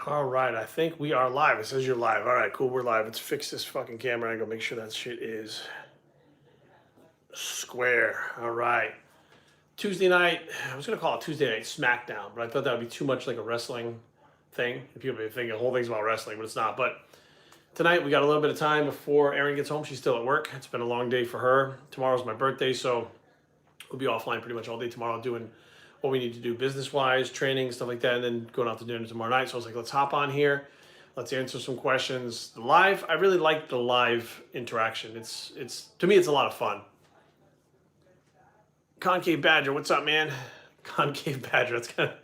All right, I think we are live. It says you're live. All right, cool. We're live. Let's fix this fucking camera angle. Make sure that shit is square. All right. Tuesday night. I was gonna call it Tuesday Night SmackDown, but I thought that would be too much like a wrestling thing. If people think the whole thing's about wrestling, but it's not. But tonight we got a little bit of time before Erin gets home. She's still at work. It's been a long day for her. Tomorrow's my birthday, so we'll be offline pretty much all day tomorrow doing what we need to do business-wise, training, stuff like that, and then going out to dinner tomorrow night. So I was like, let's hop on here. Let's answer some questions. The live, I really like the live interaction. It's to me, it's a lot of fun. Concave Badger, what's up, man? Concave Badger, that's kind of,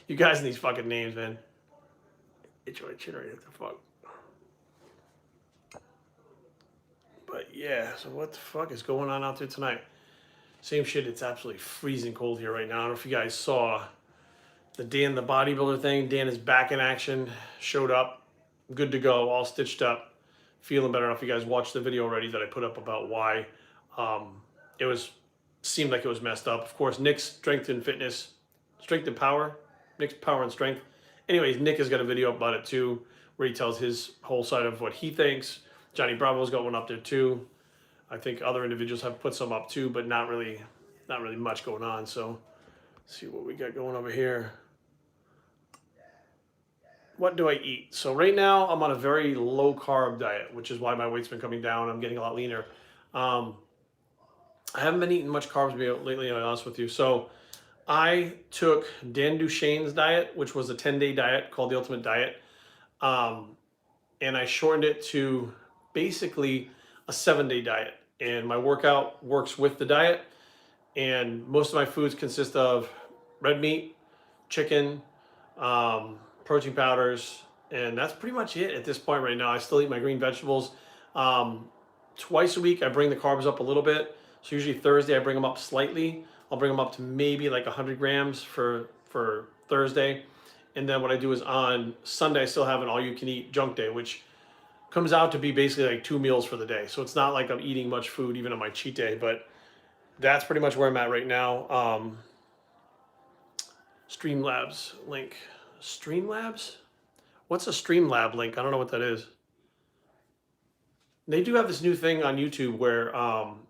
you guys and these fucking names, man. Enjoy chin right, what the fuck? But yeah, so what the fuck is going on out there tonight? Same shit, it's absolutely freezing cold here right now. I don't know if you guys saw the Dan the bodybuilder thing. Dan is back in action, showed up, good to go, all stitched up, feeling better. I don't know if you guys watched the video already that I put up about why seemed like it was messed up. Of course, Nick's strength and power, Nick's power and strength. Anyways, Nick has got a video about it too, where he tells his whole side of what he thinks. Johnny Bravo's got one up there too. I think other individuals have put some up too, but not really much going on. So let's see what we got going over here. What do I eat? So right now I'm on a very low carb diet, which is why my weight's been coming down. I'm getting a lot leaner. I haven't been eating much carbs lately, to be honest with you. So I took Dan Duchesne's diet, which was a 10-day diet called the Ultimate Diet. And I shortened it to basically a 7-day diet. And my workout works with the diet. And most of my foods consist of red meat, chicken, protein powders, and that's pretty much it at this point right now. I still eat my green vegetables. Twice a week, I bring the carbs up a little bit. So usually Thursday, I bring them up slightly. I'll bring them up to maybe like 100 grams for Thursday. And then what I do is on Sunday, I still have an all-you-can-eat junk day, which comes out to be basically like 2 meals for the day. So it's not like I'm eating much food even on my cheat day, but that's pretty much where I'm at right now. Streamlabs link. Streamlabs? What's a Streamlab link? I don't know what that is. They do have this new thing on YouTube where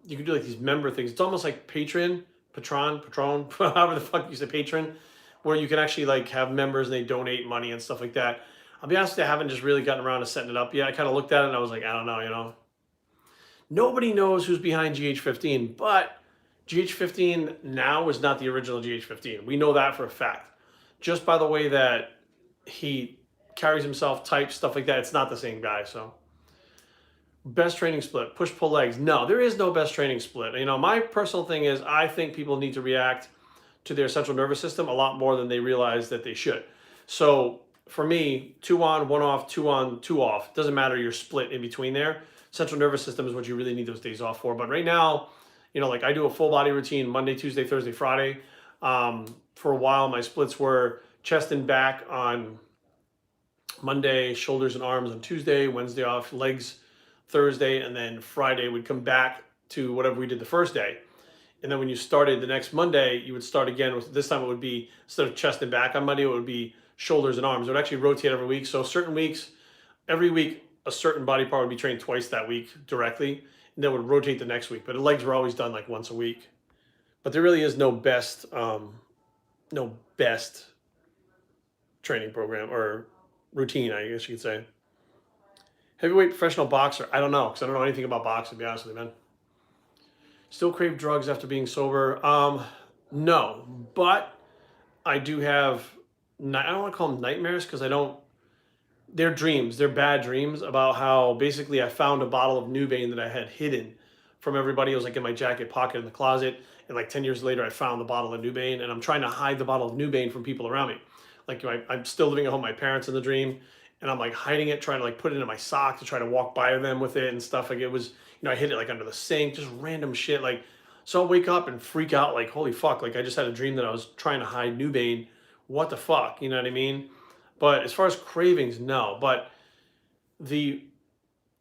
you can do like these member things. It's almost like Patron, however the fuck you say patron, where you can actually like have members and they donate money and stuff like that. I'll be honest, I haven't just really gotten around to setting it up yet. I kind of looked at it and I was like, I don't know, Nobody knows who's behind GH15, but GH15 now is not the original GH15. We know that for a fact. Just by the way that he carries himself, types, stuff like that, it's not the same guy, so. Best training split, push-pull legs. No, there is no best training split. My personal thing is I think people need to react to their central nervous system a lot more than they realize that they should. So for me, 2 on, 1 off, 2 on, 2 off. Doesn't matter, you're split in between there. Central nervous system is what you really need those days off for. But right now, like I do a full body routine Monday, Tuesday, Thursday, Friday. For a while, my splits were chest and back on Monday, shoulders and arms on Tuesday, Wednesday off, legs Thursday, and then Friday would come back to whatever we did the first day. And then when you started the next Monday, you would start again with, this time it would be, instead of chest and back on Monday, it would be shoulders and arms. It would actually rotate every week. So certain weeks, every week, a certain body part would be trained twice that week directly, and then would rotate the next week. But the legs were always done like once a week. But there really is no best training program or routine, I guess you could say. Heavyweight professional boxer. I don't know, because I don't know anything about boxing, to be honest with you, man. Still crave drugs after being sober? No, but I do have, I don't want to call them nightmares, because they're dreams. They're bad dreams about how basically I found a bottle of Mdma that I had hidden from everybody. It was like in my jacket pocket in the closet. And like 10 years later, I found the bottle of Mdma, and I'm trying to hide the bottle of Mdma from people around me. Like I'm still living at home with my parents in the dream, and I'm like hiding it, trying to like put it in my sock to try to walk by them with it and stuff. Like it was, I hid it like under the sink, just random shit. Like, so I'll wake up and freak out like, holy fuck, like I just had a dream that I was trying to hide Mdma. What the fuck, you know what I mean? But as far as cravings, no. But the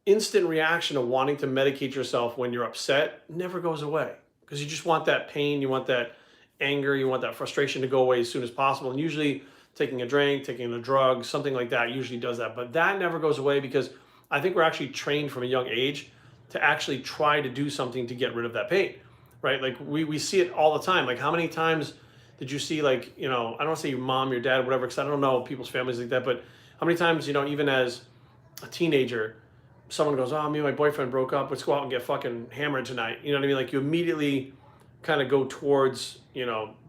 instant reaction of wanting to medicate yourself when you're upset never goes away, because you just want that pain, you want that anger, you want that frustration to go away as soon as possible. And usually taking a drink, taking a drug, something like that usually does that. But that never goes away because I think we're actually trained from a young age to actually try to do something to get rid of that pain, right? Like we see it all the time. Like how many times did you see, like, I don't want to say your mom, your dad, whatever, because I don't know people's families like that, but how many times, even as a teenager, someone goes, oh, me and my boyfriend broke up, let's go out and get fucking hammered tonight. You know what I mean? Like you immediately kind of go towards,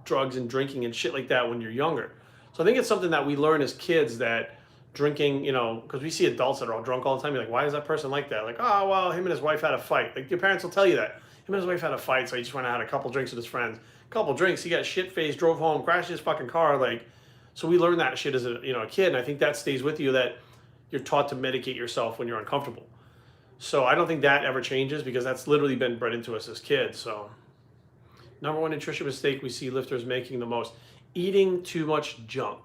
drugs and drinking and shit like that when you're younger. So I think it's something that we learn as kids, that drinking, because we see adults that are all drunk all the time. You're like, why is that person like that? Like, oh, well, him and his wife had a fight. Like your parents will tell you that. Him and his wife had a fight, so he just went out, had a couple drinks with his friends. A couple drinks, he got shit-faced, drove home, crashed his fucking car. Like, so we learn that shit as a kid, and I think that stays with you, that you're taught to medicate yourself when you're uncomfortable. So I don't think that ever changes because that's literally been bred into us as kids. So number one nutrition mistake we see lifters making the most: eating too much junk.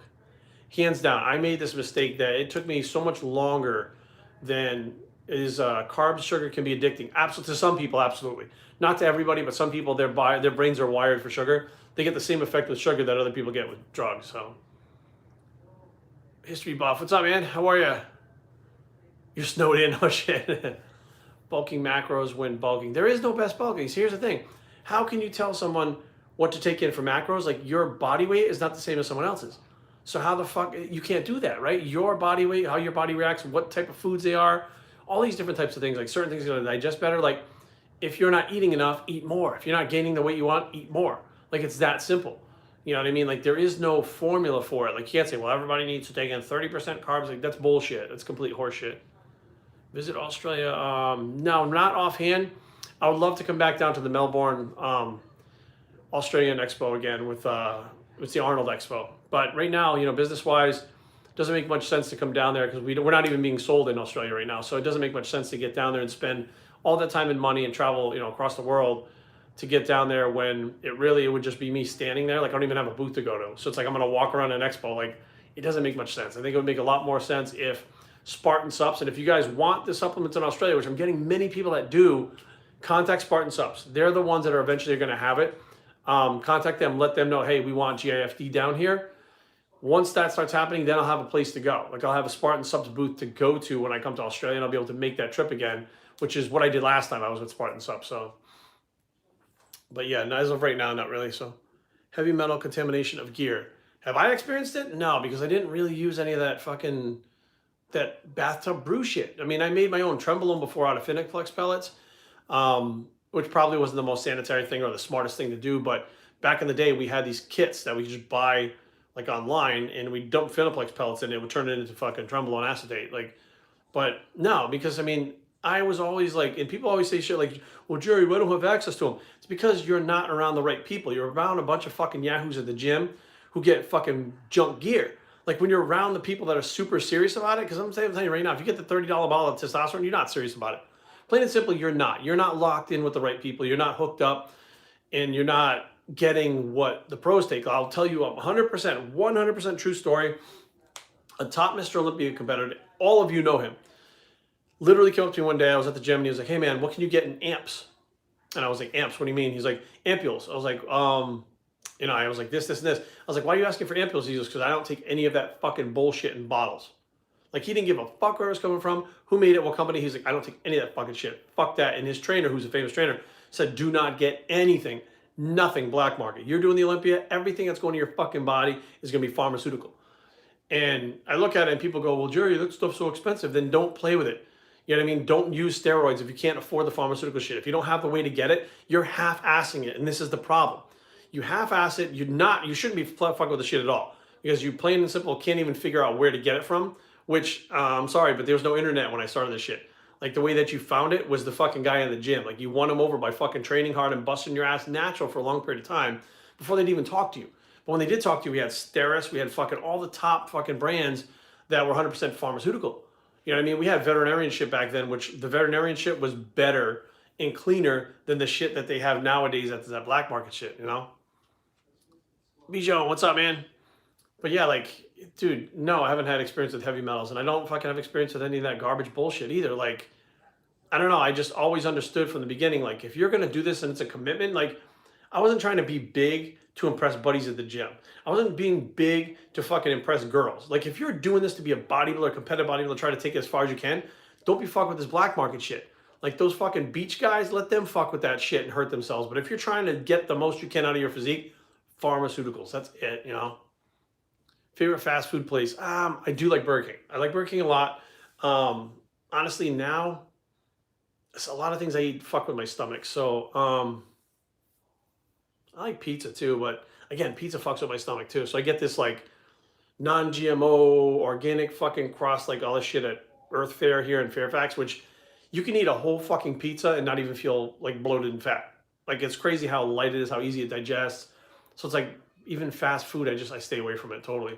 Hands down, I made this mistake that it took me so much longer than is. Carbs, sugar can be addicting. Absolutely, to some people, absolutely. Not to everybody, but some people, their brains are wired for sugar. They get the same effect with sugar that other people get with drugs. So, history buff, what's up, man? How are you? You're snowed in. Oh shit. Bulking macros when bulking. There is no best bulking. So here's the thing: how can you tell someone what to take in for macros? Like your body weight is not the same as someone else's. So how the fuck, you can't do that, right? Your body weight, how your body reacts, what type of foods they are, all these different types of things. Like certain things are going to digest better. Like if you're not eating enough, eat more. If you're not gaining the weight you want, eat more. Like it's that simple. You know what I mean? Like there is no formula for it. Like you can't say, well, everybody needs to take in 30% carbs. Like that's bullshit. That's complete horseshit. Visit Australia. No, not offhand. I would love to come back down to the Melbourne Australian Expo again with the Arnold Expo. But right now, business-wise, doesn't make much sense to come down there because we're not even being sold in Australia right now. So it doesn't make much sense to get down there and spend all that time and money and travel, across the world to get down there when it would just be me standing there. Like I don't even have a booth to go to. So it's like I'm going to walk around an expo. Like it doesn't make much sense. I think it would make a lot more sense if Spartan Sups, and if you guys want the supplements in Australia, which I'm getting many people that do, contact Spartan Sups. They're the ones that are eventually going to have it. Contact them, let them know, hey, we want GIFD down here. Once that starts happening, then I'll have a place to go. Like I'll have a Spartan Subs booth to go to when I come to Australia, and I'll be able to make that trip again, which is what I did last time I was with Spartan Subs. So, but yeah, as of right now, not really. So, heavy metal contamination of gear. Have I experienced it? No, because I didn't really use any of that bathtub brew shit. I mean, I made my own Trembolone before out of Finnic pellets, which probably wasn't the most sanitary thing or the smartest thing to do. But back in the day, we had these kits that we could just buy like online, and we dump Finiplex pellets in it, would turn it into fucking Trembolone acetate. Like, but no, because I mean, I was always like, and people always say shit like, well, Jerry, why don't you have access to them? It's because you're not around the right people. You're around a bunch of fucking yahoos at the gym who get fucking junk gear. Like when you're around the people that are super serious about it, because I'm telling you right now, if you get the $30 bottle of testosterone, you're not serious about it. Plain and simple, you're not. You're not locked in with the right people. You're not hooked up, and you're not getting what the pros take. I'll tell you a 100% true story. A top Mr. Olympia competitor, all of you know him, literally came up to me one day. I was at the gym, and he was like, hey man, what can you get in amps? And I was like, amps, what do you mean? He's like, ampules. I was like, I was like, this, and this. I was like, why are you asking for ampules? He goes, because I don't take any of that fucking bullshit in bottles. Like, he didn't give a fuck where it was coming from, who made it, what company. He's like, I don't take any of that fucking shit. Fuck that. And his trainer, who's a famous trainer, said, do not get anything, nothing black market. You're doing the Olympia, everything that's going to your fucking body is going to be pharmaceutical. And I look at it and people go, well, Jerry, that stuff's so expensive. Then don't play with it. You know what I mean? Don't use steroids if you can't afford the pharmaceutical shit. If you don't have the way to get it, you're half-assing it. And this is the problem. You half-ass it, you shouldn't be fucking with the shit at all. Because you plain and simple can't even figure out where to get it from. Which, I'm sorry, but there was no internet when I started this shit. Like, the way that you found it was the fucking guy in the gym. Like, you won him over by fucking training hard and busting your ass natural for a long period of time before they'd even talk to you. But when they did talk to you, we had Steris, we had fucking all the top fucking brands that were 100% pharmaceutical. You know what I mean? We had veterinarian shit back then, which the veterinarian shit was better and cleaner than the shit that they have nowadays. That's that black market shit, you know? Bijo, what's up, man? But yeah, like, dude, no, I haven't had experience with heavy metals, and I don't fucking have experience with any of that garbage bullshit either. Like, I don't know, I just always understood from the beginning, like, if you're going to do this and it's a commitment, like, I wasn't trying to be big to impress buddies at the gym. I wasn't being big to fucking impress girls. Like if you're doing this to be a bodybuilder, competitive bodybuilder, try to take it as far as you can, don't be fucking with this black market shit. Like those fucking beach guys, let them fuck with that shit and hurt themselves. But if you're trying to get the most you can out of your physique, pharmaceuticals, that's it, you know? Favorite fast food place? I do like Burger King. I like Burger King a lot. Honestly, now, it's a lot of things I eat fuck with my stomach. So, I like pizza too, but again, pizza fucks with my stomach too. So I get this like non-GMO, organic fucking crust, like all this shit at Earth Fare here in Fairfax, which you can eat a whole fucking pizza and not even feel like bloated and fat. Like it's crazy how light it is, how easy it digests. So it's like even fast food, I stay away from it totally.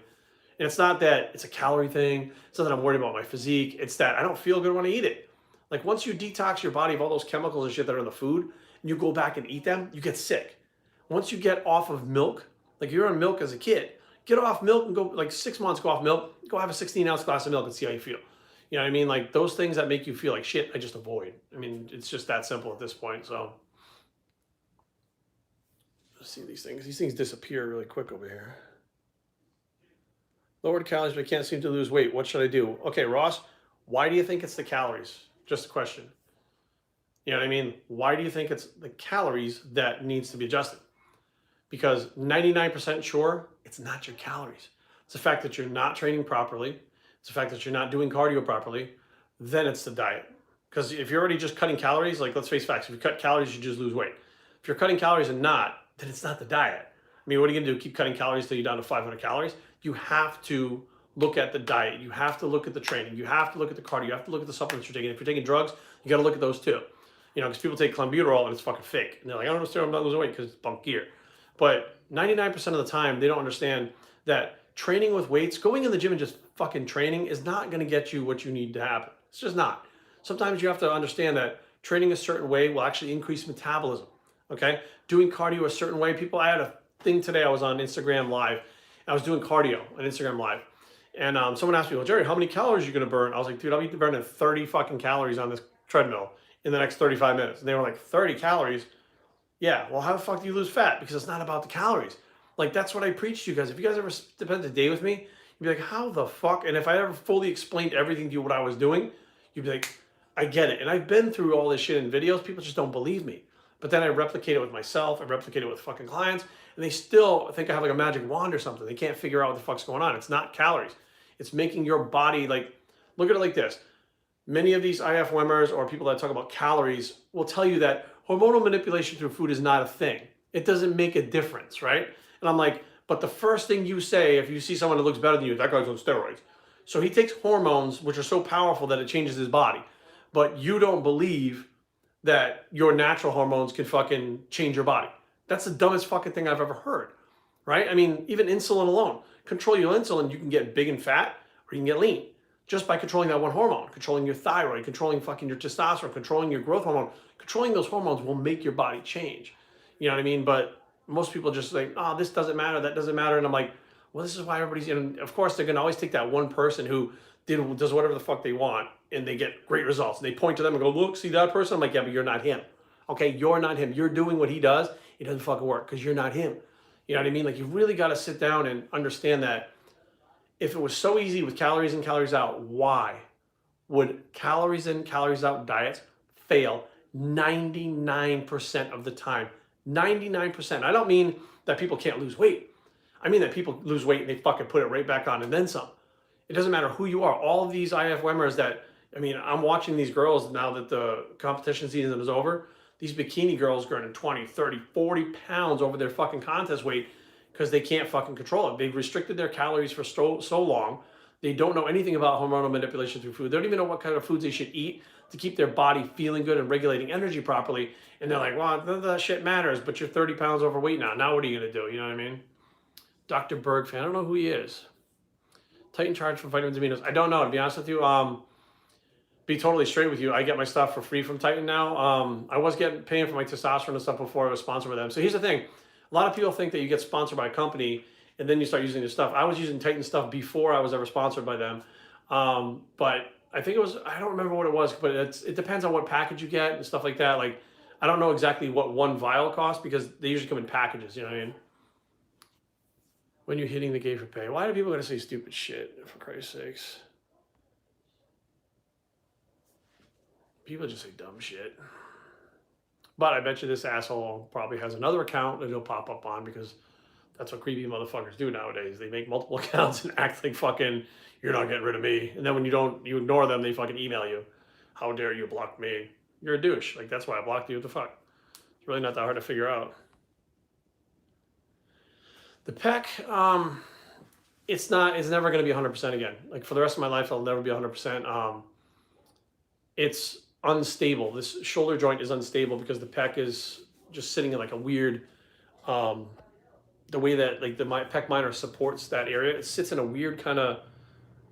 And it's not that it's a calorie thing. It's not that I'm worried about my physique. It's that I don't feel good when I eat it. Like once you detox your body of all those chemicals and shit that are in the food, and you go back and eat them, you get sick. Once you get off of milk, like you're on milk as a kid, get off milk and go like 6 months, go off milk, go have a 16-ounce glass of milk and see how you feel. You know what I mean? Like those things that make you feel like shit, I just avoid. I mean, it's just that simple at this point. So let's see these things. These things disappear really quick over here. Lowered calories, but I can't seem to lose weight. What should I do? Okay, Ross, why do you think it's the calories? Just a question. You know what I mean? Why do you think it's the calories that needs to be adjusted? Because 99% sure, it's not your calories. It's the fact that you're not training properly. It's the fact that you're not doing cardio properly. Then it's the diet. Because if you're already just cutting calories, like let's face facts, if you cut calories, you just lose weight. If you're cutting calories and not, then it's not the diet. I mean, what are you gonna do? Keep cutting calories till you're down to 500 calories? You have to look at the diet. You have to look at the training. You have to look at the cardio. You have to look at the supplements you're taking. If you're taking drugs, you gotta look at those too. You know, because people take clenbuterol and it's fucking fake. And they're like, I don't understand, I'm not losing weight because it's bunk gear. But 99% of the time, they don't understand that training with weights, going in the gym and just fucking training is not going to get you what you need to happen. It's just not. Sometimes you have to understand that training a certain way will actually increase metabolism. Okay? Doing cardio a certain way. I had a thing today, I was on Instagram Live. I was doing cardio on Instagram Live. And someone asked me, well, Jerry, how many calories are you going to burn? I was like, dude, I'll be burning 30 fucking calories on this treadmill in the next 35 minutes. And they were like, 30 calories? Yeah, well, how the fuck do you lose fat? Because it's not about the calories. Like, that's what I preach to you guys. If you guys ever spent a day with me, you'd be like, how the fuck? And if I ever fully explained everything to you, what I was doing, you'd be like, I get it. And I've been through all this shit in videos. People just don't believe me. But then I replicate it with myself. I replicate it with fucking clients. And they still think I have like a magic wand or something. They can't figure out what the fuck's going on. It's not calories. It's making your body, like, look at it like this. Many of these IFWMers or people that talk about calories will tell you that hormonal manipulation through food is not a thing. It doesn't make a difference, right? And I'm like, but the first thing you say, if you see someone that looks better than you, that guy's on steroids. So he takes hormones, which are so powerful that it changes his body. But you don't believe that your natural hormones can fucking change your body. That's the dumbest fucking thing I've ever heard, right? I mean, even insulin alone. Control your insulin, you can get big and fat, or you can get lean. Just by controlling that one hormone, controlling your thyroid, controlling fucking your testosterone, controlling your growth hormone, controlling those hormones will make your body change. You know what I mean? But most people just say, oh, this doesn't matter, that doesn't matter. And I'm like, well, this is why everybody's, and of course they're gonna always take that one person who does whatever the fuck they want and they get great results. And they point to them and go, look, see that person? I'm like, yeah, but you're not him. Okay, you're not him. You're doing what he does. It doesn't fucking work because you're not him. You know what I mean? Like you really gotta sit down and understand that if it was so easy with calories in, calories out, why would calories in, calories out diets fail 99% of the time? 99%. I don't mean that people can't lose weight. I mean that people lose weight and they fucking put it right back on and then some. It doesn't matter who you are. All of these IFWMers that, I mean, I'm watching these girls now that the competition season is over. These bikini girls gaining 20, 30, 40 pounds over their fucking contest weight because they can't fucking control it. They've restricted their calories for so long. They don't know anything about hormonal manipulation through food. They don't even know what kind of foods they should eat to keep their body feeling good and regulating energy properly. And they're like, well, that shit matters, but you're 30 pounds overweight now. Now what are you going to do? You know what I mean? Dr. Berg fan. I don't know who he is. Titan charge for vitamins and aminos. I don't know, to be honest with you. Be totally straight with you. I get my stuff for free from Titan now. I was paying for my testosterone and stuff before I was sponsored by them. So here's the thing. A lot of people think that you get sponsored by a company and then you start using their stuff. I was using Titan stuff before I was ever sponsored by them. But I think it was, I don't remember what it was, but it depends on what package you get and stuff like that. Like I don't know exactly what one vial costs because they usually come in packages, you know what I mean? When you're hitting the gate for pay. Why do people gotta say stupid shit, for Christ's sakes? People just say dumb shit. But I bet you this asshole probably has another account that he'll pop up on because that's what creepy motherfuckers do nowadays. They make multiple accounts and act like fucking, you're not getting rid of me. And then when you ignore them, they fucking email you. How dare you block me? You're a douche. Like, that's why I blocked you. What the fuck? It's really not that hard to figure out. The pec, it's never going to be 100% again. Like, for the rest of my life, it'll never be 100%. It's unstable. This shoulder joint is unstable because the pec is just sitting in like a weird, the way that like the pec minor supports that area, it sits in a weird kind of,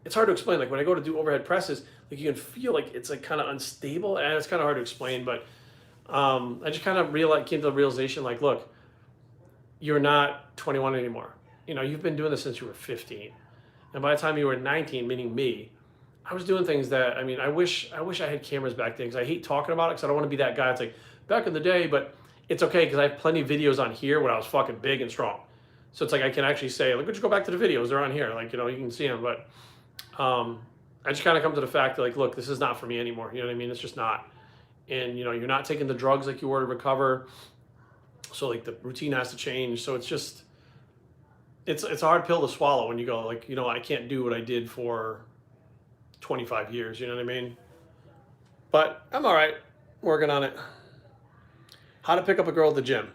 it's hard to explain. Like when I go to do overhead presses, like you can feel like it's like kind of unstable, and it's kind of hard to explain, but I just kind of came to the realization, like, look, you're not 21 anymore. You know, you've been doing this since you were 15. And by the time you were 19, meaning me, I was doing things that, I mean, I wish I had cameras back then, because I hate talking about it, because I don't want to be that guy. It's like, back in the day, but it's okay, because I have plenty of videos on here when I was fucking big and strong. So it's like, I can actually say, like, just go back to the videos, they're on here. Like, you know, you can see them, but I just kind of come to the fact that, like, look, this is not for me anymore. You know what I mean? It's just not. And, you know, you're not taking the drugs like you were to recover. So, like, the routine has to change. So it's just, it's a hard pill to swallow when you go, like, you know, I can't do what I did for 25 years, you know what I mean? But I'm all right, working on it. How to pick up a girl at the gym.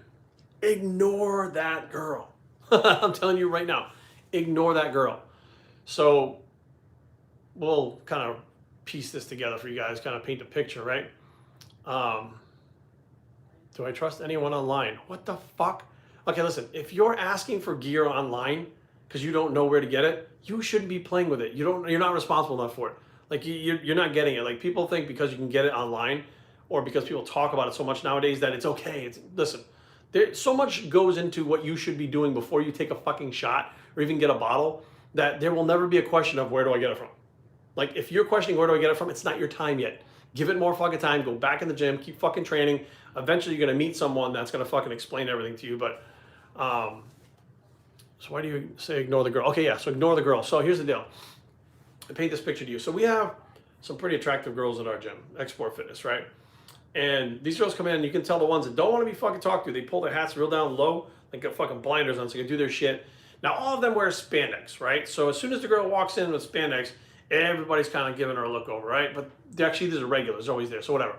Ignore that girl. I'm telling you right now, ignore that girl. So we'll kind of piece this together for you guys, kind of paint a picture, right? Do I trust anyone online? What the fuck? Okay, listen, if you're asking for gear online because you don't know where to get it, you shouldn't be playing with it. You're not responsible enough for it. Like, you're not getting it. Like, people think because you can get it online or because people talk about it so much nowadays that it's okay. Listen, there so much goes into what you should be doing before you take a fucking shot or even get a bottle, that there will never be a question of where do I get it from. Like, if you're questioning where do I get it from, it's not your time yet. Give it more fucking time. Go back in the gym. Keep fucking training. Eventually, you're gonna meet someone that's gonna fucking explain everything to you. But so why do you say ignore the girl? Okay, yeah. So ignore the girl. So here's the deal. I paint this picture to you. So we have some pretty attractive girls at our gym, Export Fitness, right? And these girls come in, and you can tell the ones that don't want to be fucking talked to. They pull their hats real down low, they got fucking blinders on, so they can do their shit. Now, all of them wear spandex, right? So as soon as the girl walks in with spandex, everybody's kind of giving her a look over, right? But actually, these are regulars, always there, so whatever.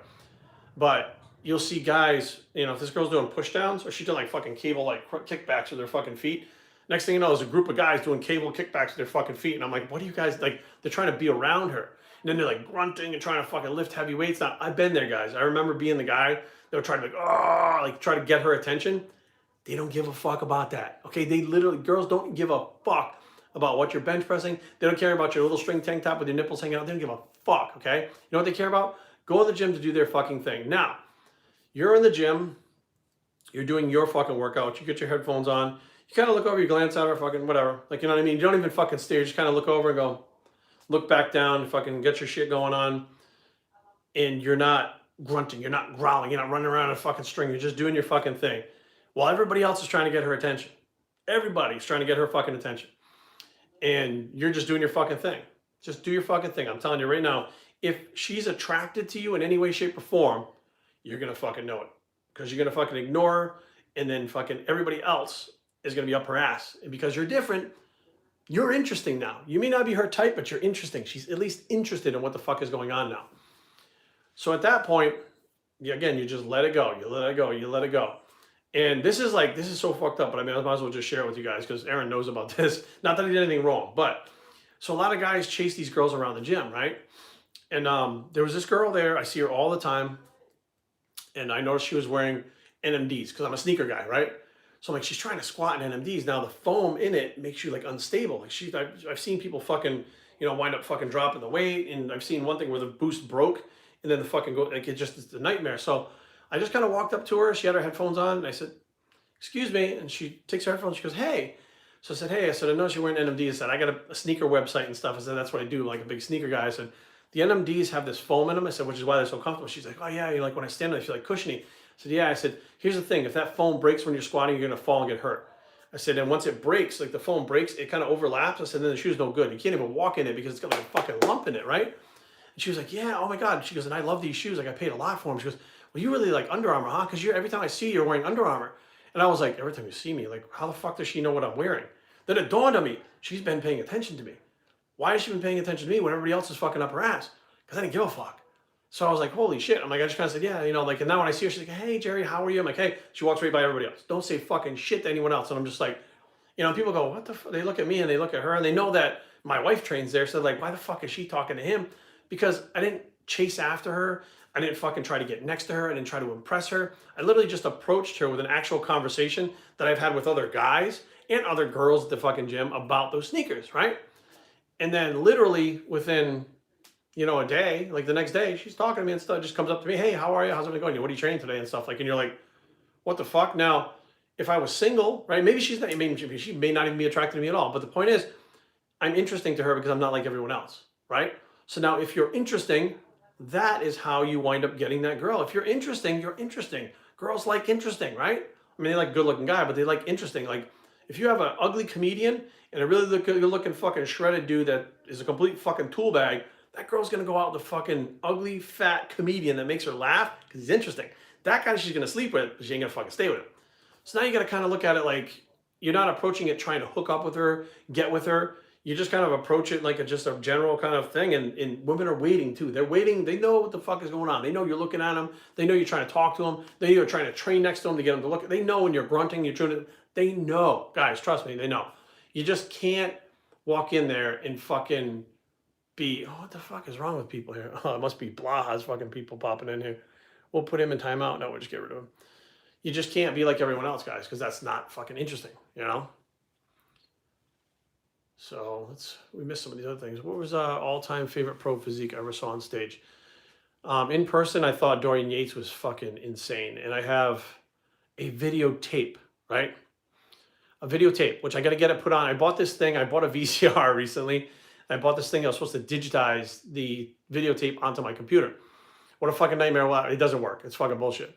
But you'll see guys, you know, if this girl's doing push downs or she's doing like fucking cable, like kickbacks with their fucking feet. Next thing you know, there's a group of guys doing cable kickbacks with their fucking feet. And I'm like, what are you guys, like, they're trying to be around her. And then they're like grunting and trying to fucking lift heavy weights. Now, I've been there, guys. I remember being the guy that would try to like, oh, like try to get her attention. They don't give a fuck about that. Okay, they literally, girls don't give a fuck about what you're bench pressing. They don't care about your little string tank top with your nipples hanging out. They don't give a fuck, okay? You know what they care about? Go to the gym to do their fucking thing. Now, you're in the gym, you're doing your fucking workout, you get your headphones on, you kind of look over, you glance at her, fucking whatever. Like, you know what I mean? You don't even fucking stare, you just kind of look over and go, look back down, fucking get your shit going on, and you're not grunting, you're not growling, you're not running around in a fucking string, you're just doing your fucking thing. While everybody else is trying to get her attention. Everybody's trying to get her fucking attention. And you're just doing your fucking thing. Just do your fucking thing. I'm telling you right now, if she's attracted to you in any way, shape, or form, you're going to fucking know it. Because you're going to fucking ignore her, and then fucking everybody else is going to be up her ass. And because you're different, you're interesting now. You may not be her type, but you're interesting. She's at least interested in what the fuck is going on now. So at that point, again, you just let it go. You let it go. You let it go. And this is so fucked up, but I mean, I might as well just share it with you guys because Aaron knows about this. Not that he did anything wrong, but so a lot of guys chase these girls around the gym, right? And there was this girl there. I see her all the time. And I noticed she was wearing NMDs because I'm a sneaker guy, right? So I'm like, she's trying to squat in NMDs. Now the foam in it makes you like unstable. Like I've seen people fucking, you know, wind up fucking dropping the weight. And I've seen one thing where the boost broke and then the fucking go, like it just, it's a nightmare. So I just kind of walked up to her. She had her headphones on. And I said, excuse me. And she takes her headphones. She goes, hey. So I said, hey. I said, I noticed you're wearing NMDs. I said, I got a sneaker website and stuff. I said, that's what I do. Like a big sneaker guy. I said, the NMDs have this foam in them. I said, which is why they're so comfortable. She's like, oh yeah. You're like, when I stand on it, I feel like cushiony. said, yeah. I said, here's the thing. If that foam breaks when you're squatting, you're going to fall and get hurt. I said, and once it breaks, like the foam breaks, it kind of overlaps. I said, then the shoe's no good. You can't even walk in it because it's got like a fucking lump in it, right? And she was like, yeah, oh my God. She goes, and I love these shoes. Like I paid a lot for them. She goes, well, you really like Under Armour, huh? Because every time I see you, you're wearing Under Armour. And I was like, every time you see me, like, how the fuck does she know what I'm wearing? Then it dawned on me, she's been paying attention to me. Why has she been paying attention to me when everybody else is fucking up her ass? Because I didn't give a fuck. So I was like, holy shit. I'm like, I just kind of said, yeah, like, and now when I see her, she's like, hey, Jerry, how are you? I'm like, hey, she walks right by everybody else. Don't say fucking shit to anyone else. And I'm just like, people go, what the fuck? They look at me and they look at her and they know that my wife trains there. So they're like, why the fuck is she talking to him? Because I didn't chase after her. I didn't fucking try to get next to her. I didn't try to impress her. I literally just approached her with an actual conversation that I've had with other guys and other girls at the fucking gym about those sneakers, right? And then literally within, a day, like the next day, she's talking to me and stuff, just comes up to me, hey, how are you? How's it going? What are you training today and stuff? Like, and you're like, what the fuck? Now, if I was single, right? Maybe she may not even be attracted to me at all. But the point is, I'm interesting to her because I'm not like everyone else, right? So now if you're interesting, that is how you wind up getting that girl. If you're interesting, you're interesting. Girls like interesting, right? I mean, they like good looking guy, but they like interesting. Like if you have an ugly comedian and a really good looking fucking shredded dude that is a complete fucking tool bag, that girl's gonna go out with a fucking ugly fat comedian that makes her laugh because he's interesting. That guy she's gonna sleep with, but she ain't gonna fucking stay with him. So now you gotta kind of look at it like you're not approaching it trying to hook up with her, get with her. You just kind of approach it like just a general kind of thing. And women are waiting too. They're waiting. They know what the fuck is going on. They know you're looking at them. They know you're trying to talk to them. They know you're trying to train next to them to get them to look. They know when you're grunting, you're trying to, they know. Guys, trust me, they know. You just can't walk in there and fucking be, what the fuck is wrong with people here? Oh, it must be Blaha's fucking people popping in here. We'll put him in timeout. No, we'll just get rid of him. You just can't be like everyone else, guys, because that's not fucking interesting, So we missed some of these other things. What was all-time favorite pro physique I ever saw on stage? In person, I thought Dorian Yates was fucking insane. And I have a videotape, right? A videotape, which I got to get it put on. I bought this thing. I bought a VCR recently. I bought this thing. I was supposed to digitize the videotape onto my computer. What a fucking nightmare. Well, it doesn't work. It's fucking bullshit.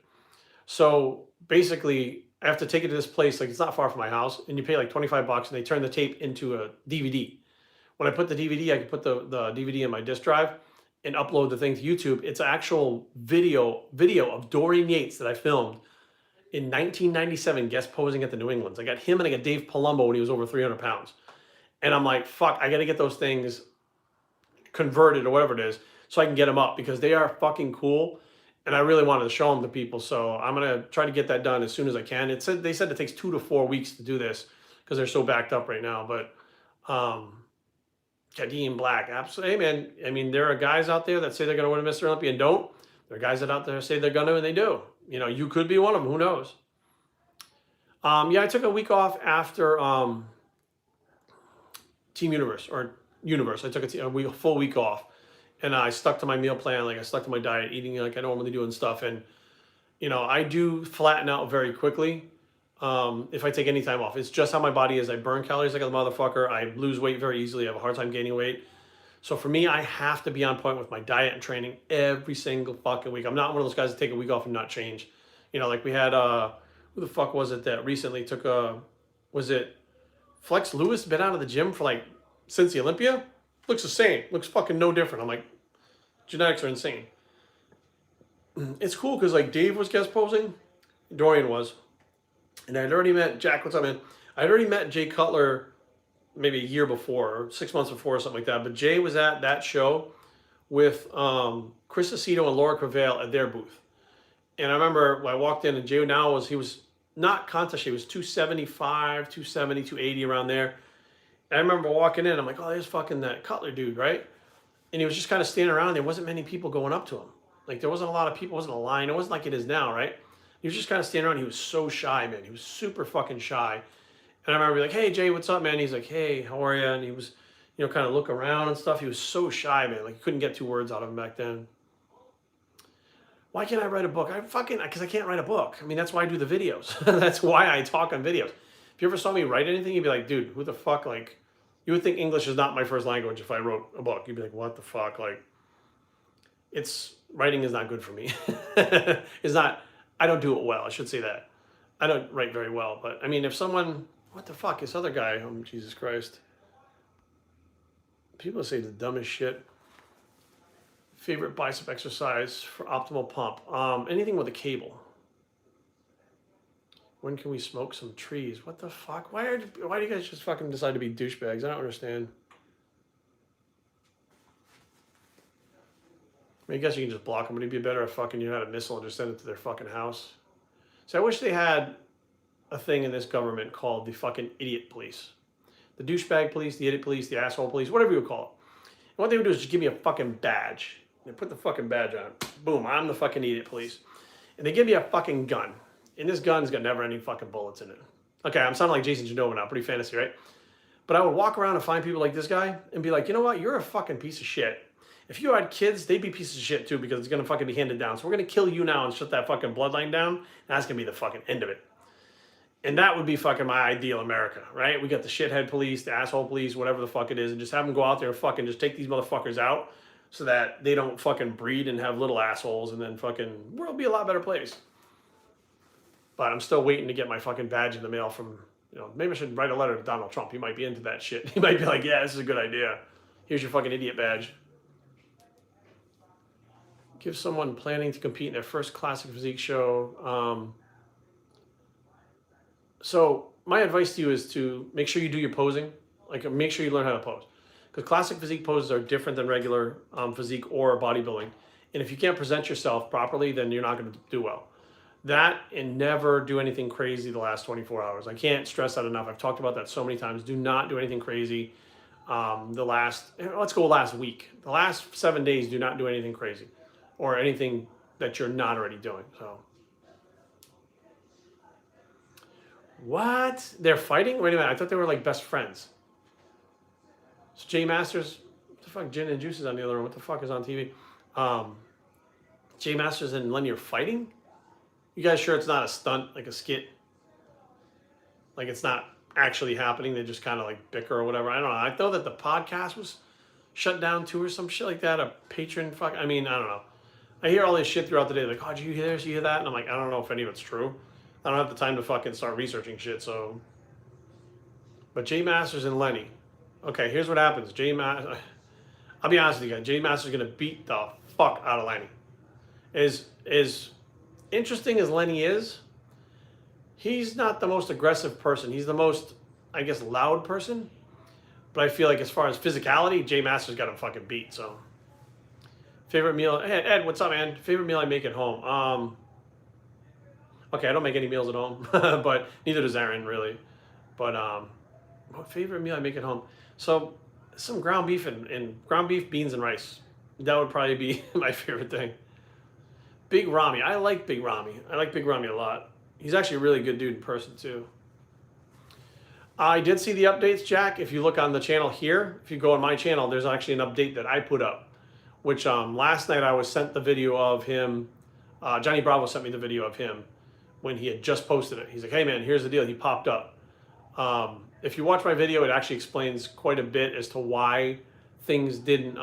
So basically, I have to take it to this place, like it's not far from my house, and you pay like $25 and they turn the tape into a DVD. When I put the DVD, I can put the DVD in my disk drive and upload the thing to YouTube. It's actual video of Dorian Yates that I filmed in 1997 guest posing at the New Englands. I got him and I got Dave Palumbo when he was over 300 pounds. And I'm like, fuck, I got to get those things converted or whatever it is so I can get them up because they are fucking cool. And I really wanted to show them to people. So I'm going to try to get that done as soon as I can. They said it takes 2 to 4 weeks to do this because they're so backed up right now. But Kadeem Black, absolutely. Hey, man, I mean, there are guys out there that say they're going to win a Mr. Olympia and don't. There are guys that out there say they're going to and they do. You could be one of them. Who knows? Yeah, I took a week off after Team Universe or Universe. I took a full week off. And I stuck to my meal plan, like I stuck to my diet, eating like I normally do and stuff. And, I do flatten out very quickly if I take any time off. It's just how my body is. I burn calories like a motherfucker. I lose weight very easily. I have a hard time gaining weight. So for me, I have to be on point with my diet and training every single fucking week. I'm not one of those guys that take a week off and not change. Like we had, who the fuck was it that recently took was it Flex Lewis, been out of the gym for since the Olympia? Looks the same. Looks fucking no different. I'm like, genetics are insane. It's cool because Dave was guest posing, Dorian was, and I'd already met Jack. What's up, man? I'd already met Jay Cutler maybe a year before, or 6 months before, or something like that. But Jay was at that show with Chris Aceto and Laura Crevail at their booth, and I remember when I walked in, and Jay he was not contest. He was 275, 270, 280 around there. I remember walking in, I'm like, oh, there's fucking that Cutler dude, right? And he was just kind of standing around. There wasn't many people going up to him. There wasn't a lot of people. It wasn't a line. It wasn't like it is now, right? He was just kind of standing around. He was so shy, man. He was super fucking shy. And I remember being like, hey, Jay, what's up, man? He's like, hey, how are you? And he was, kind of look around and stuff. He was so shy, man. You couldn't get 2 words out of him back then. Why can't I write a book? Because I can't write a book. I mean, that's why I do the videos. That's why I talk on videos. If you ever saw me write anything, you'd be like, dude, who the fuck, you would think English is not my first language if I wrote a book. You'd be like, what the fuck? Writing is not good for me. It's not, I don't do it well. I should say that. I don't write very well, but I mean, if someone, what the fuck, this other guy, oh, Jesus Christ. People say the dumbest shit. Favorite bicep exercise for optimal pump. Anything with a cable. When can we smoke some trees? What the fuck? Why do you guys just fucking decide to be douchebags? I don't understand. I mean, I guess you can just block them, but it'd be better if fucking you had a missile and just send it to their fucking house. So I wish they had a thing in this government called the fucking idiot police. The douchebag police, the idiot police, the asshole police, whatever you would call it. And what they would do is just give me a fucking badge. They put the fucking badge on. Boom, I'm the fucking idiot police. And they give me a fucking gun. And this gun's got never ending fucking bullets in it. Okay, I'm sounding like Jason Mdma now, pretty fantasy, right? But I would walk around and find people like this guy and be like, you know what, you're a fucking piece of shit. If you had kids, they'd be pieces of shit too because it's gonna fucking be handed down. So we're gonna kill you now and shut that fucking bloodline down. And that's gonna be the fucking end of it. And that would be fucking my ideal America, right? We got the shithead police, the asshole police, whatever the fuck it is, and just have them go out there and fucking just take these motherfuckers out so that they don't fucking breed and have little assholes, and then fucking world will be a lot better place. But I'm still waiting to get my fucking badge in the mail from, you know, maybe I should write a letter to Donald Trump. He might be into that shit. He might be like, yeah, this is a good idea. Here's your fucking idiot badge. Give someone planning to compete in their first classic physique show. So my advice to you is to make sure you do your posing. Like, make sure you learn how to pose. Because classic physique poses are different than regular physique or bodybuilding. And if you can't present yourself properly, then you're not going to do well. That, and never do anything crazy the last 24 hours. I can't stress that enough. I've talked about that so many times. Do not do anything crazy. Let's go last week. The last 7 days, do not do anything crazy or anything that you're not already doing. So, what? They're fighting? Wait a minute. I thought they were like best friends. So Jay Masters, what the fuck? Gin and Juice is on the other one. What the fuck is on TV? Jay Masters and Lenny are fighting? You guys sure it's not a stunt, like a skit? Like it's not actually happening? They just kind of like bicker or whatever. I don't know. I know that the podcast was shut down too or some shit like that. A patron fuck. I mean, I don't know. I hear all this shit throughout the day. Like, oh, did you hear this? You hear that? And I'm like, I don't know if any of it's true. I don't have the time to fucking start researching shit. So, but Jay Masters and Lenny. Okay, here's what happens. I'll be honest with you guys. Jay Masters is gonna beat the fuck out of Lenny. Is interesting as Lenny is, he's not the most aggressive person. He's the most, I guess, loud person. But I feel like as far as physicality, Jay Masters got him fucking beat. So, favorite meal? Hey, Ed, what's up, man? Favorite meal I make at home? Okay, I don't make any meals at home, but neither does Aaron, really. But what favorite meal I make at home? So, some ground beef and ground beef, beans, and rice. That would probably be my favorite thing. Big Rami. I like Big Rami. I like Big Rami a lot. He's actually a really good dude in person, too. I did see the updates, Jack. If you look on the channel here, if you go on my channel, there's actually an update that I put up, which last night I was sent the video of him. Johnny Bravo sent me the video of him when he had just posted it. He's like, hey, man, here's the deal. He popped up. If you watch my video, it actually explains quite a bit as to why things didn't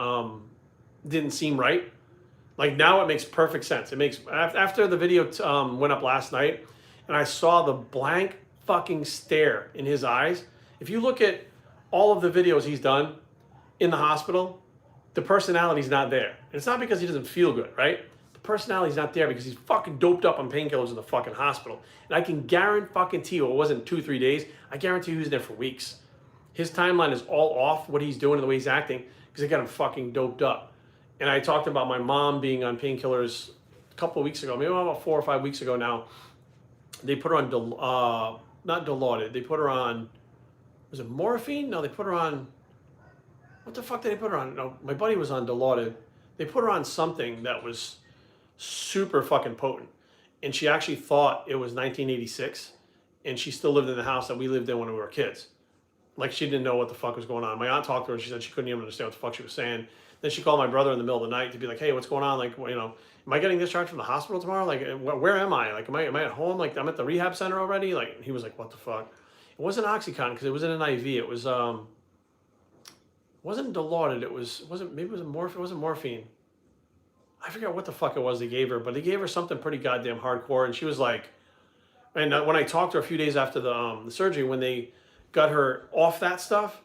seem right. Like, now it makes perfect sense. It makes, after the video went up last night and I saw the blank fucking stare in his eyes. If you look at all of the videos he's done in the hospital, the personality's not there. And it's not because he doesn't feel good, right? The personality's not there because he's fucking doped up on painkillers in the fucking hospital. And I can guarantee you, it wasn't 2-3 days. I guarantee you he was there for weeks. His timeline is all off, what he's doing and the way he's acting, because they got him fucking doped up. And I talked about my mom being on painkillers a couple of weeks ago, maybe about 4 or 5 weeks ago now. They put her on, not Dilaudid, they put her on, was it morphine? No, they put her on, what the fuck did they put her on? No, my buddy was on Dilaudid. They put her on something that was super fucking potent. And she actually thought it was 1986. And she still lived in the house that we lived in when we were kids. Like, she didn't know what the fuck was going on. My aunt talked to her and she said she couldn't even understand what the fuck she was saying. Then she called my brother in the middle of the night to be like, hey, what's going on? Like, well, you know, am I getting discharged from the hospital tomorrow? Like, where am I? Like, am I at home? Like, I'm at the rehab center already? Like, he was like, what the fuck? It wasn't Oxycontin because it was in an IV. It was, wasn't Dilaudid. Maybe it was morphine. It wasn't morphine. I forget what the fuck it was they gave her, but they gave her something pretty goddamn hardcore. And she was like, and when I talked to her a few days after the surgery, when they got her off that stuff,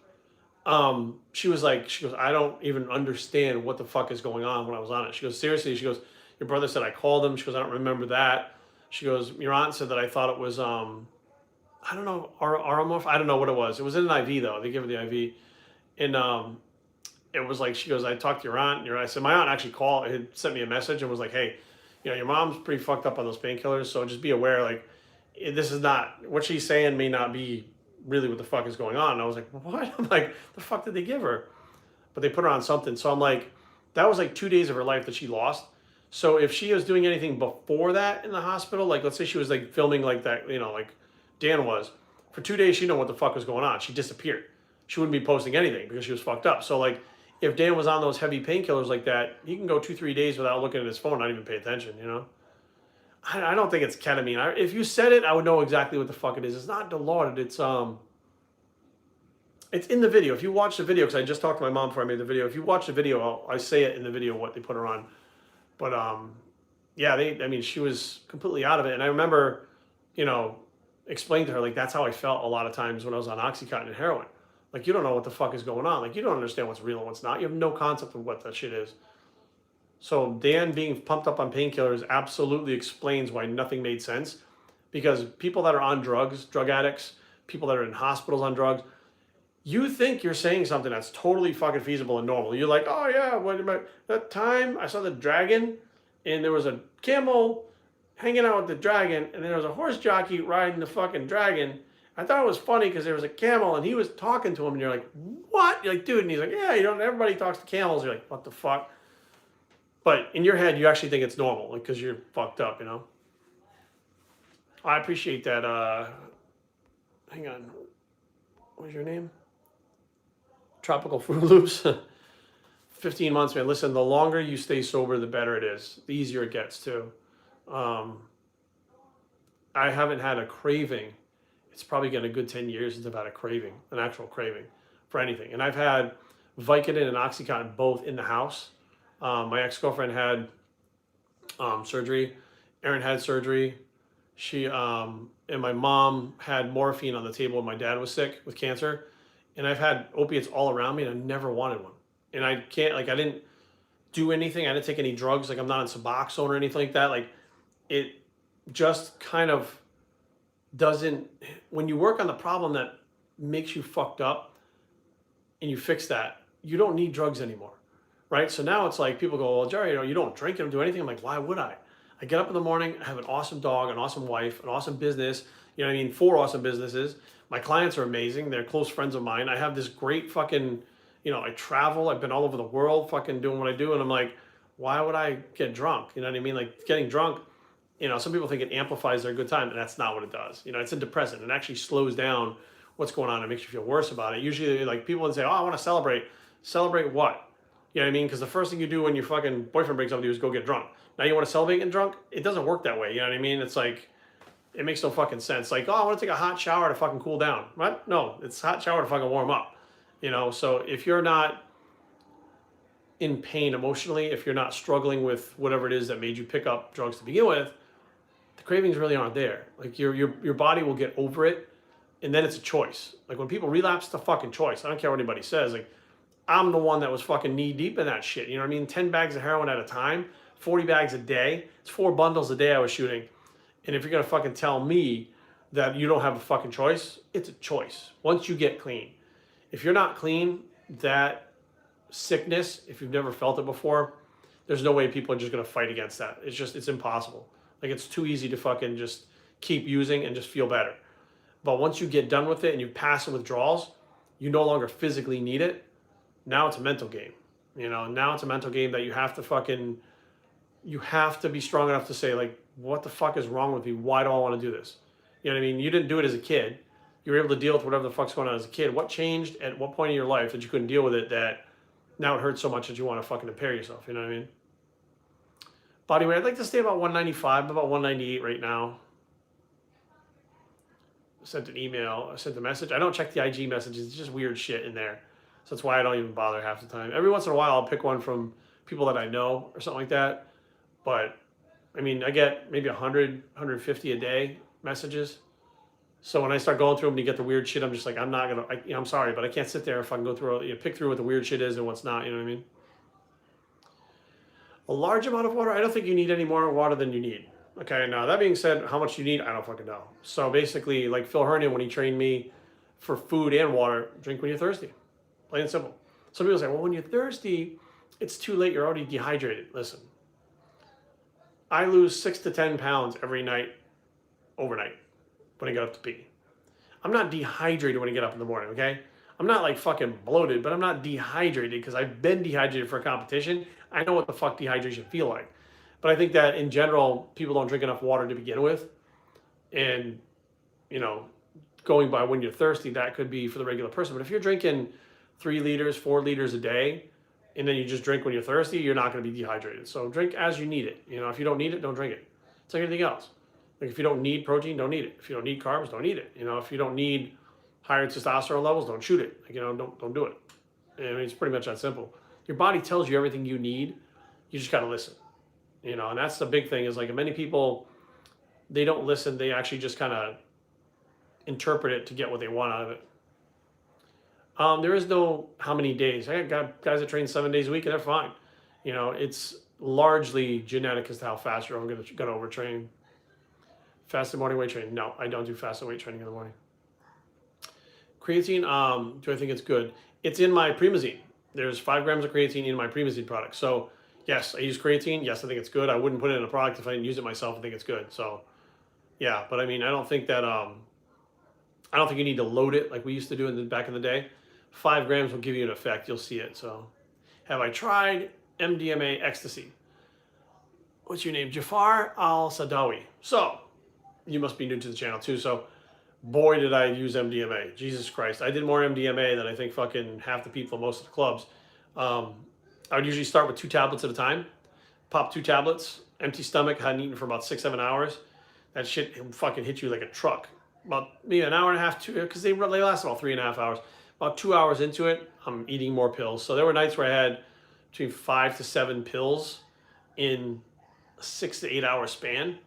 she was like, she goes, I don't even understand what the fuck is going on when I was on it. She goes, seriously, she goes, your brother said I called him. She goes, I don't remember that. She goes, your aunt said that I thought it was, I don't know, Aramorph. I don't know what it was. It was in an IV though. They gave her the IV. And it was like, she goes, I talked to your aunt. I said, my aunt actually called, had sent me a message and was like, hey, your mom's pretty fucked up on those painkillers. So just be aware, like, this is not, what she's saying may not be really what the fuck is going on. And I was like, what? I'm like, the fuck did they give her? But they put her on something. So I'm like, that was like 2 days of her life that she lost. So if she was doing anything before that in the hospital, like let's say she was like filming like that, like Dan was, for 2 days, she didn't know what the fuck was going on. She disappeared. She wouldn't be posting anything because she was fucked up. So like, if Dan was on those heavy painkillers like that, he can go 2-3 days without looking at his phone, not even pay attention, I don't think it's ketamine. If you said it, I would know exactly what the fuck it is. It's not Dilaudid. It's in the video. If you watch the video, because I just talked to my mom before I made the video. If you watch the video, I say it in the video what they put her on. But yeah, she was completely out of it. And I remember, explaining to her like that's how I felt a lot of times when I was on Oxycontin and heroin. Like you don't know what the fuck is going on. Like you don't understand what's real and what's not. You have no concept of what that shit is. So Dan being pumped up on painkillers absolutely explains why nothing made sense. Because people that are on drugs, drug addicts, people that are in hospitals on drugs, you think you're saying something that's totally fucking feasible and normal. You're like, oh yeah, that time I saw the dragon and there was a camel hanging out with the dragon and there was a horse jockey riding the fucking dragon. I thought it was funny because there was a camel and he was talking to him and you're like, what? You're like, dude, and he's like, yeah, everybody talks to camels. You're like, what the fuck? But in your head, you actually think it's normal because you're fucked up, I appreciate that. Hang on. What's your name? Tropical Fruit Loops. 15 months, man. Listen, the longer you stay sober, the better it is. The easier it gets, too. I haven't had a craving. It's probably been a good 10 years since I've had a craving, an actual craving for anything. And I've had Vicodin and Oxycontin both in the house. My ex-girlfriend had surgery. Erin had surgery. She and my mom had morphine on the table when my dad was sick with cancer. And I've had opiates all around me and I never wanted one. And I can't, I didn't do anything. I didn't take any drugs. I'm not on Suboxone or anything like that. It just kind of doesn't, when you work on the problem that makes you fucked up and you fix that, you don't need drugs anymore. Right? So now it's like people go, well, Jerry, you don't drink, you don't do anything. I'm like, why would I? I get up in the morning, I have an awesome dog, an awesome wife, an awesome business, 4 awesome businesses. My clients are amazing. They're close friends of mine. I have this great fucking, I travel. I've been all over the world fucking doing what I do. And I'm like, why would I get drunk? You know what I mean? Like getting drunk, some people think it amplifies their good time, and that's not what it does. It's a depressant. It actually slows down what's going on and makes you feel worse about it. Usually like people would say, oh, I want to celebrate. Celebrate what? You know what I mean? Because the first thing you do when your fucking boyfriend breaks up with you is go get drunk. Now you want to celebrate getting drunk? It doesn't work that way. You know what I mean? It's like, it makes no fucking sense. Like, oh, I want to take a hot shower to fucking cool down. What? No, it's hot shower to fucking warm up. So if you're not in pain emotionally, if you're not struggling with whatever it is that made you pick up drugs to begin with, the cravings really aren't there. Like your body will get over it, and then it's a choice. Like when people relapse, it's a fucking choice. I don't care what anybody says. Like, I'm the one that was fucking knee deep in that shit. You know what I mean? 10 bags of heroin at a time, 40 bags a day. It's 4 bundles a day I was shooting. And if you're going to fucking tell me that you don't have a fucking choice, it's a choice. Once you get clean. If you're not clean, that sickness, if you've never felt it before, there's no way people are just going to fight against that. It's impossible. Like it's too easy to fucking just keep using and just feel better. But once you get done with it and you pass the withdrawals, you no longer physically need it. Now it's a mental game, now it's a mental game that you have to be strong enough to say like, what the fuck is wrong with me? Why do I want to do this? You know what I mean? You didn't do it as a kid. You were able to deal with whatever the fuck's going on as a kid. What changed at what point in your life that you couldn't deal with it that now it hurts so much that you want to fucking impair yourself? You know what I mean? Body weight, I'd like to stay about 195, I'm about 198 right now. I sent an email, I sent a message. I don't check the IG messages. It's just weird shit in there. So that's why I don't even bother half the time. Every once in a while, I'll pick one from people that I know or something like that. But I mean, I get maybe 100, 150 a day messages. So when I start going through them and you get the weird shit, I'm just like, I'm not gonna. I'm sorry, but I can't sit there if I can go through, pick through what the weird shit is and what's not. You know what I mean? A large amount of water. I don't think you need any more water than you need. Okay. Now that being said, how much you need, I don't fucking know. So basically, like Phil Hernian, when he trained me for food and water, drink when you're thirsty. Plain and simple. Some people say, well, when you're thirsty, it's too late. You're already dehydrated. Listen, I lose 6 to 10 pounds every night, overnight, when I get up to pee. I'm not dehydrated when I get up in the morning, okay? I'm not like fucking bloated, but I'm not dehydrated because I've been dehydrated for a competition. I know what the fuck dehydration feel like. But I think that in general, people don't drink enough water to begin with. And, going by when you're thirsty, that could be for the regular person. But if you're drinking 3 liters, 4 liters a day, and then you just drink when you're thirsty, you're not going to be dehydrated. So drink as you need it. If you don't need it, don't drink it. It's like anything else. Like if you don't need protein, don't eat it. If you don't need carbs, don't eat it. If you don't need higher testosterone levels, don't shoot it. Don't do it. I mean, it's pretty much that simple. Your body tells you everything you need. You just got to listen. And that's the big thing is like many people, they don't listen. They actually just kind of interpret it to get what they want out of it. There is no how many days. I got guys that train 7 days a week and they're fine. It's largely genetic as to how fast you're going to overtrain. Fasted morning weight training. No, I don't do fasted weight training in the morning. Creatine, do I think it's good? It's in my Primousine. There's 5 grams of creatine in my Primousine product. So yes, I use creatine. Yes, I think it's good. I wouldn't put it in a product if I didn't use it myself. I think it's good. So yeah, but I mean, I don't think you need to load it like we used to do back in the day. 5 grams will give you an effect. You'll see it. So have I tried MDMA ecstasy? What's your name? Jafar Al-Sadawi. So you must be new to the channel too. So boy, did I use MDMA. Jesus Christ. I did more MDMA than I think fucking half the people at most of the clubs. I would usually start with 2 tablets at a time. Pop 2 tablets, empty stomach, hadn't eaten for about 6-7 hours. That shit fucking hit you like a truck. About maybe an hour and a half, 2, because they last about 3.5 hours. About 2 hours into it, I'm eating more pills. So there were nights where I had between 5 to 7 pills in a 6 to 8 hour span,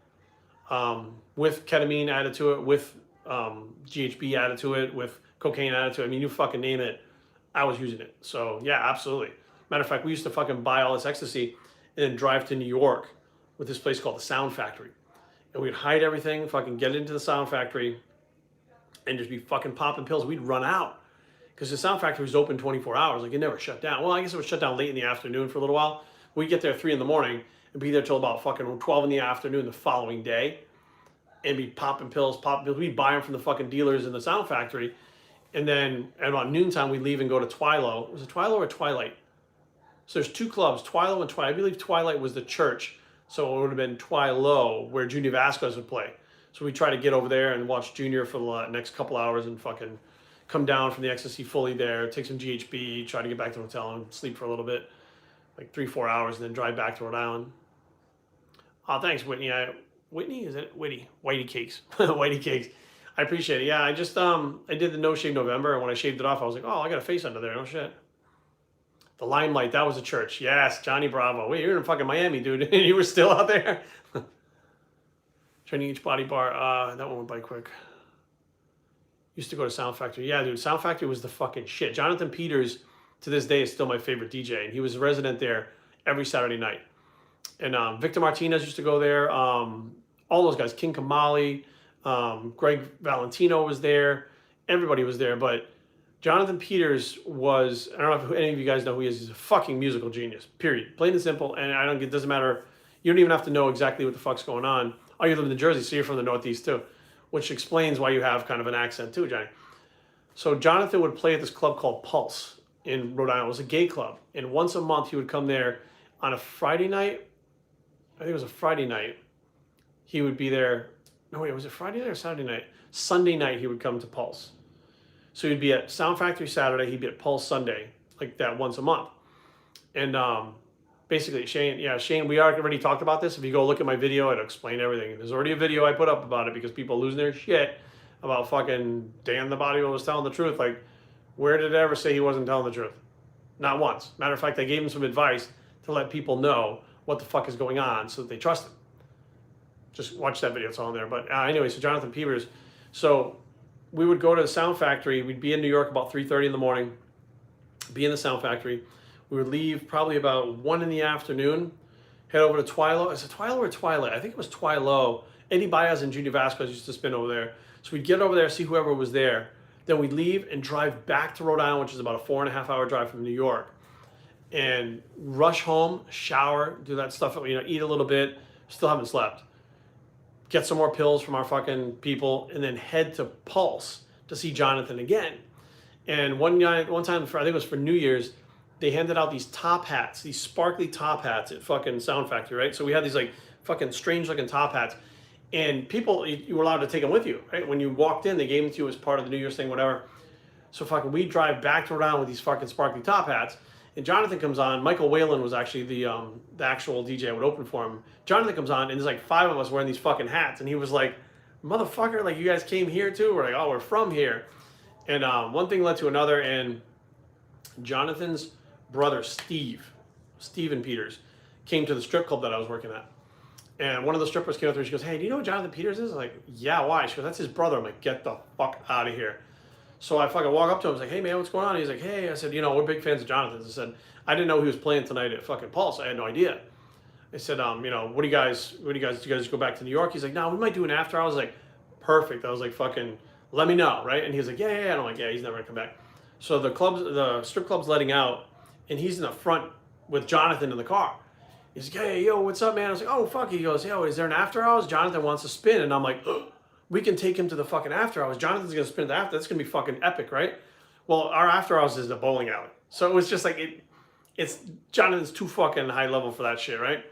with ketamine added to it, with GHB added to it, with cocaine added to it. I mean, you fucking name it, I was using it. So yeah, absolutely. Matter of fact, we used to fucking buy all this ecstasy and then drive to New York with this place called the Sound Factory. And we'd hide everything, fucking get into the Sound Factory and just be fucking popping pills. We'd run out because the Sound Factory was open 24 hours. Like it never shut down. Well, I guess it was shut down late in the afternoon for a little while. We'd get there 3 in the morning and be there till about fucking 12 in the afternoon the following day and be popping pills. We'd buy them from the fucking dealers in the Sound Factory. And then at about noontime, we'd leave and go to Twilo. Was it Twilo or Twilight? So there's 2 clubs, Twilo and Twilight. I believe Twilight was the church. So it would have been Twilo where Junior Vasquez would play. So we try to get over there and watch Junior for the next couple hours and fucking come down from the ecstasy fully there, take some GHB, try to get back to the hotel and sleep for a little bit, like 3-4 hours, and then drive back to Rhode Island. Oh, thanks, Whitney. Whitney, is it Whitey? Whitey Cakes. Whitey Cakes. I appreciate it. Yeah, I just, I did the No Shave November, and when I shaved it off, I was like, oh, I got a face under there. No shit. The Limelight, that was a church. Yes, Johnny Bravo. Wait, you're in fucking Miami, dude. And you were still out there? Training each body bar. That one went by quick. Used to go to Sound Factory. Yeah, dude, Sound Factory was the fucking shit. Jonathan Peters, to this day, is still my favorite DJ. And he was a resident there every Saturday night. And Victor Martinez used to go there. All those guys. King Kamali. Greg Valentino was there. Everybody was there. But Jonathan Peters was, I don't know if any of you guys know who he is. He's a fucking musical genius, period. Plain and simple. And it doesn't matter. You don't even have to know exactly what the fuck's going on. Oh, you live in New Jersey, so you're from the Northeast too, which explains why you have kind of an accent too, Johnny. So Jonathan would play at this club called Pulse in Rhode Island. It was a gay club. And once a month he would come there on a Friday night. I think it was a Friday night. He would be there. No, wait, was it Friday night or Saturday night? Sunday night he would come to Pulse. So he'd be at Sound Factory Saturday, he'd be at Pulse Sunday, like that once a month. And basically, Shane, we already talked about this. If you go look at my video, it'll explain everything. There's already a video I put up about it because people are losing their shit about fucking Dan the Bodybuilder was telling the truth. Like, where did it ever say he wasn't telling the truth? Not once. Matter of fact, I gave him some advice to let people know what the fuck is going on so that they trust him. Just watch that video, it's all in there. But anyway, so Jonathan Peters. So we would go to the Sound Factory. We'd be in New York about 3:30 in the morning, be in the Sound Factory. We would leave probably about 1 in the afternoon, head over to Twilo. Is it Twilo or Twilight? I think it was Twilo. Eddie Baez and Junior Vasquez used to spin over there. So we'd get over there, see whoever was there. Then we'd leave and drive back to Rhode Island, which is about a 4.5-hour drive from New York. And rush home, shower, do that stuff, eat a little bit. Still haven't slept. Get some more pills from our fucking people, and then head to Pulse to see Jonathan again. And one time, I think it was for New Year's, they handed out these top hats, these sparkly top hats at fucking Sound Factory, right? So we had these like fucking strange looking top hats, and people, you were allowed to take them with you, right? When you walked in, they gave them to you as part of the New Year's thing, whatever. So fucking we drive back to Rhode Island with these fucking sparkly top hats, and Jonathan comes on. Michael Whalen was actually the actual DJ I would open for him. Jonathan comes on, and there's like 5 of us wearing these fucking hats, and he was like, "Motherfucker, like you guys came here too?" We're like, "Oh, we're from here." And one thing led to another, and Jonathan's brother Steven Peters, came to the strip club that I was working at. And one of the strippers came up to her, she goes, "Hey, do you know who Jonathan Peters is?" I'm like, "Yeah, why?" She goes, "That's his brother." I'm like, "Get the fuck out of here." So I fucking walk up to him, I was like, "Hey man, what's going on?" He's like, "Hey," I said, "We're big fans of Jonathan's." I said, "I didn't know he was playing tonight at fucking Pulse. I had no idea." I said, "What do you guys do? You guys go back to New York?" He's like, "No, we might do an after." I was like, "Perfect." I was like, "Fucking let me know," right? And he's like, "Yeah." And I'm like, "Yeah, he's never gonna come back." So the strip club's letting out, and he's in the front with Jonathan in the car. He's like, "Hey, yo, what's up, man?" I was like, "Oh, fuck." He goes, "Yo, is there an after hours?" Jonathan wants to spin. And I'm like, "Oh, we can take him to the fucking after hours. Jonathan's going to spin the after. That's going to be fucking epic, right?" Well, our after hours is a bowling alley. So it was just like, it's Jonathan's too fucking high level for that shit, right?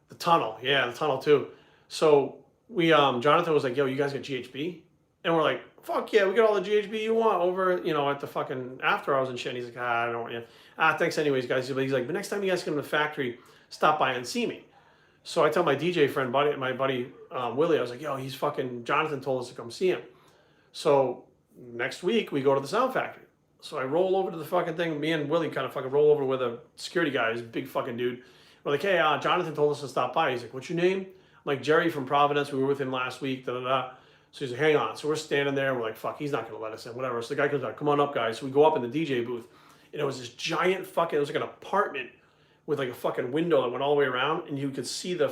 The tunnel. Yeah, the tunnel too. So Jonathan was like, "Yo, you guys got GHB?" And we're like, "Fuck yeah, we got all the GHB you want over, at the fucking after hours and shit." And he's like, "I don't want you." Thanks anyways, guys. But he's like, "But next time you guys come to the factory, stop by and see me." So I tell my DJ friend, my buddy Willie, I was like, "Yo, he's fucking, Jonathan told us to come see him." So next week we go to the Sound Factory. So I roll over to the fucking thing. Me and Willie kind of fucking roll over with a security guy, he's a big fucking dude. We're like, "Hey, Jonathan told us to stop by." He's like, "What's your name?" I'm like, "Jerry from Providence. We were with him last week." Da da da. So he's like, "Hang on." So we're standing there. And we're like, "Fuck, he's not gonna let us in." Whatever. So the guy comes out, "Come on up, guys." So we go up in the DJ booth, and it was this giant fucking. It was like an apartment with like a fucking window that went all the way around, and you could see the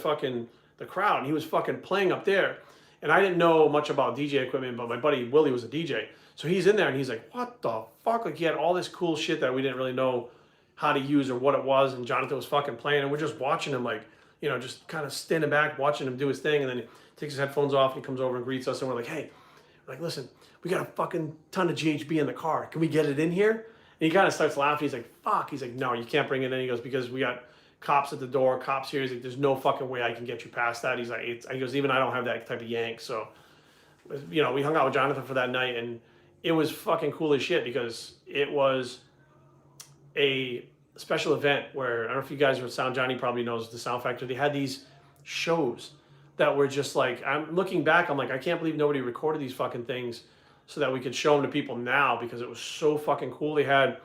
crowd. And he was fucking playing up there, and I didn't know much about DJ equipment, but my buddy Willie was a DJ, so he's in there and he's like, "What the fuck?" Like he had all this cool shit that we didn't really know how to use or what it was, and Jonathan was fucking playing, and we're just watching him like, just kind of standing back, watching him do his thing, and then he takes his headphones off and he comes over and greets us, and we're like, "Hey," we're like, "Listen, we got a fucking ton of GHB in the car. Can we get it in here?" And he kind of starts laughing. He's like, "Fuck." He's like, "No, you can't bring it in." He goes, "Because we got cops at the door, cops here." He's like, "There's no fucking way I can get you past that." He's like, he goes, "Even I don't have that type of yank." So, we hung out with Jonathan for that night, and it was fucking cool as shit because it was a special event where, I don't know if you guys were Sound, Johnny probably knows the Sound Factory. They had these shows that were just like, I'm looking back, I'm like, I can't believe nobody recorded these fucking things so that we could show them to people now, because it was so fucking cool. They had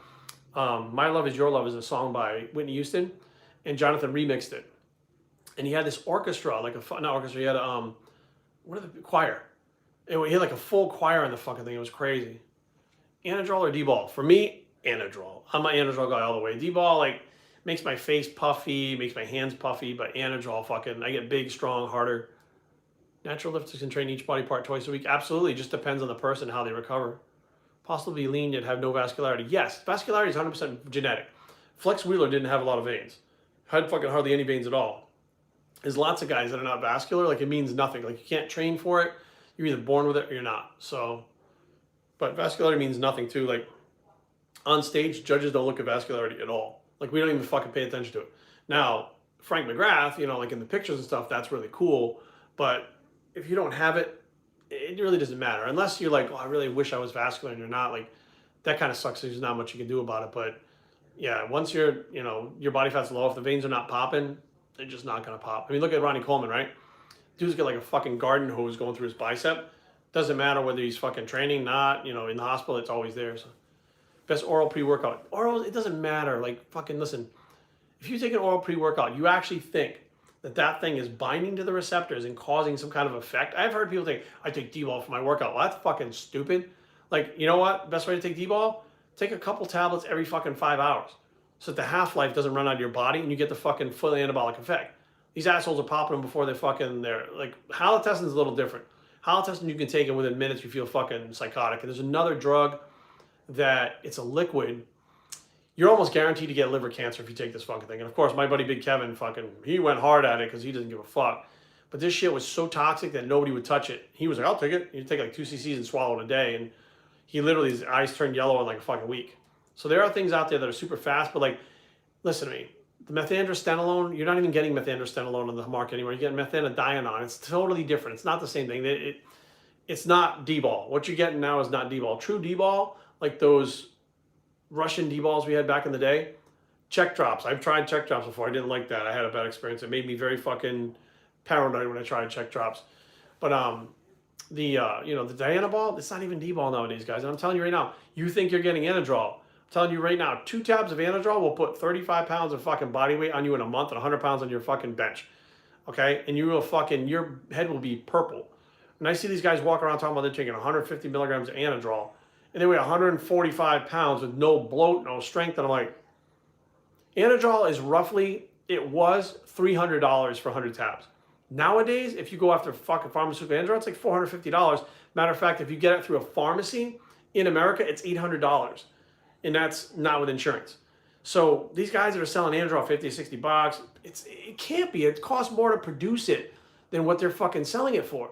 My Love Is Your Love is a song by Whitney Houston, and Jonathan remixed it. And he had this orchestra, like not orchestra, he had choir. He had like a full choir in the fucking thing. It was crazy. Anadrol or D-ball? For me, Anadrol. I'm an Anadrol guy all the way. D-ball like makes my face puffy, makes my hands puffy, but Anadrol fucking, I get big, strong, harder. Natural lifters can train each body part twice a week. Absolutely, just depends on the person, how they recover. Possibly lean yet have no vascularity. Yes, vascularity is 100% genetic. Flex Wheeler didn't have a lot of veins. Had fucking hardly any veins at all. There's lots of guys that are not vascular. Like it means nothing. Like you can't train for it. You're either born with it or you're not. So, but vascularity means nothing too. Like on stage, judges don't look at vascularity at all. Like we don't even fucking pay attention to it. Now, Frank McGrath, like in the pictures and stuff, that's really cool. But if you don't have it, it really doesn't matter. Unless you're like, "Oh, I really wish I was vascular," and you're not, like that kind of sucks. There's not much you can do about it. But yeah, once you're, your body fat's low, if the veins are not popping, they're just not going to pop. I mean, look at Ronnie Coleman, right? Dude's got like a fucking garden hose going through his bicep. Doesn't matter whether he's fucking training, not, in the hospital, it's always there. So best oral pre-workout. Oral, it doesn't matter. Like fucking listen, If you take an oral pre-workout, you actually think that that thing is binding to the receptors and causing some kind of effect. I've heard people think, I take D-bol for my workout. Well, that's fucking stupid. Like, you know what? Best way to take D-bol? Take a couple tablets every fucking 5 hours so that the half-life doesn't run out of your body and you get the fucking fully anabolic effect. These assholes are popping them before they're like, halotestin is a little different. Halotestin you can take it within minutes, you feel fucking psychotic. And there's another drug that it's a liquid. You're almost guaranteed to get liver cancer if you take this fucking thing. And of course, my buddy Big Kevin he went hard at it because he doesn't give a fuck. But this shit was so toxic that nobody would touch it. He was like, I'll take it. You take like 2 cc's and swallow it a day. And he literally, his eyes turned yellow in like a fucking week. So there are things out there that are super fast, but like, listen to me. The methandrostenolone, you're not even getting methandrostenolone on the market anymore. You're getting methanedione. It's totally different. It's not the same thing. It's not D-bol. What you're getting now is not D-bol. True D-bol, like those Russian D-bols we had back in the day, check drops. I've tried check drops before. I didn't like that. I had a bad experience. It made me very fucking paranoid when I tried check drops. But the Dianabol, it's not even D-bol nowadays, guys. And I'm telling you right now, you think you're getting Anadrol. I'm telling you right now, 2 tabs of Anadrol will put 35 pounds of fucking body weight on you in a month and 100 pounds on your fucking bench. Okay? And your head will be purple. And I see these guys walk around talking about they're taking 150 milligrams of Anadrol, and they weigh 145 pounds with no bloat, no strength. And I'm like, Anadrol is roughly, it was $300 for 100 tabs. Nowadays, if you go after fucking pharmaceutical Anadrol, it's like $450. Matter of fact, if you get it through a pharmacy in America, it's $800. And that's not with insurance. So these guys that are selling Anadrol 50, 60 bucks, it can't be. It costs more to produce it than what they're fucking selling it for.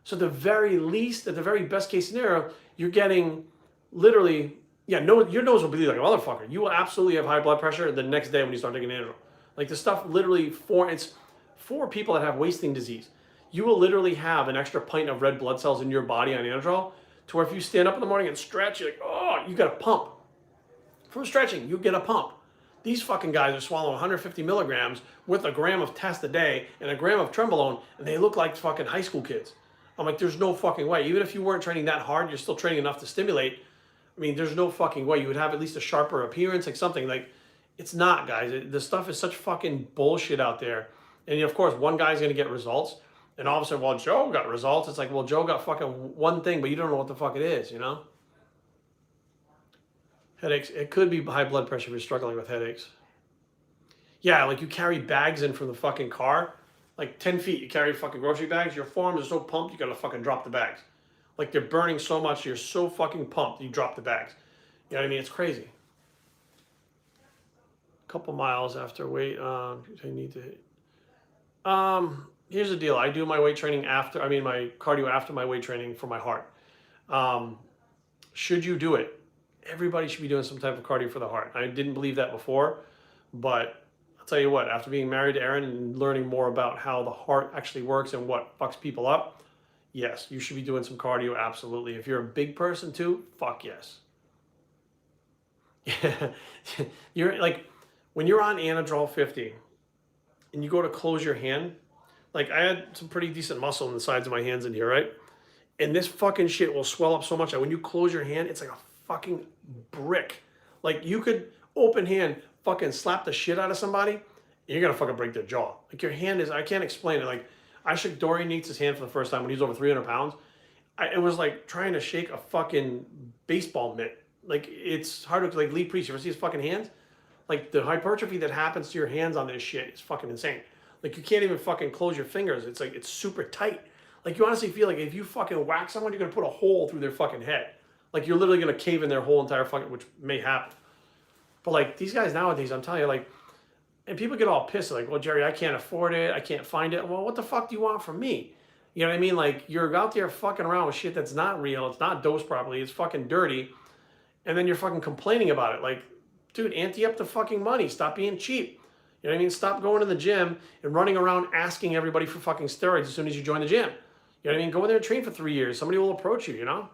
So at the very least, at the very best case scenario, you're getting literally, your nose will bleed like a motherfucker. You will absolutely have high blood pressure the next day when you start taking Anadrol. Like the stuff literally it's for people that have wasting disease. You will literally have an extra pint of red blood cells in your body on Anadrol to where if you stand up in the morning and stretch, you're like, oh, you got a pump. From stretching, you get a pump. These fucking guys are swallowing 150 milligrams with a gram of test a day and a gram of Trenbolone, and they look like fucking high school kids. I'm like, there's no fucking way. Even if you weren't training that hard, you're still training enough to stimulate. I mean, there's no fucking way. You would have at least a sharper appearance, like something. Like, it's not, guys. The stuff is such fucking bullshit out there. And of course, one guy's going to get results. And all of a sudden, well, Joe got results. It's like, well, Joe got fucking one thing, but you don't know what the fuck it is, you know? Headaches. It could be high blood pressure if you're struggling with headaches. Yeah, like you carry bags in from the fucking car. Like 10 feet, you carry fucking grocery bags. Your forearms are so pumped, you got to fucking drop the bags. Like they're burning so much, you're so fucking pumped, you drop the bags. You know what I mean? It's crazy. A couple miles after weight, I need to hit. Here's the deal. I do my weight training my cardio after my weight training for my heart. Should you do it? Everybody should be doing some type of cardio for the heart. I didn't believe that before, but I'll tell you what, after being married to Erin and learning more about how the heart actually works and what fucks people up, yes, you should be doing some cardio, absolutely. If you're a big person too, fuck yes. You're like, when you're on Anadrol 50 and you go to close your hand, like I had some pretty decent muscle in the sides of my hands in here, right? And this fucking shit will swell up so much that when you close your hand, it's like a fucking brick. Like you could open hand fucking slap the shit out of somebody and you're gonna fucking break their jaw. Like your hand is, I can't explain it. Like I shook Dorian Yates' hand for the first time when he was over 300 pounds. It was like trying to shake a fucking baseball mitt. Like it's hard to, like Lee Priest, you ever see his fucking hands? Like the hypertrophy that happens to your hands on this shit is fucking insane. Like you can't even fucking close your fingers. It's like, it's super tight. Like you honestly feel like if you fucking whack someone, you're gonna put a hole through their fucking head. Like you're literally gonna cave in their whole entire fucking, which may happen. But like these guys nowadays, I'm telling you, like, and people get all pissed, like, well, Jerry, I can't afford it. I can't find it. Well, what the fuck do you want from me? You know what I mean? Like you're out there fucking around with shit that's not real. It's not dosed properly. It's fucking dirty. And then you're fucking complaining about it. Like, dude, ante up the fucking money. Stop being cheap. You know what I mean? Stop going to the gym and running around asking everybody for fucking steroids as soon as you join the gym. You know what I mean? Go in there and train for 3 years. Somebody will approach you, you know?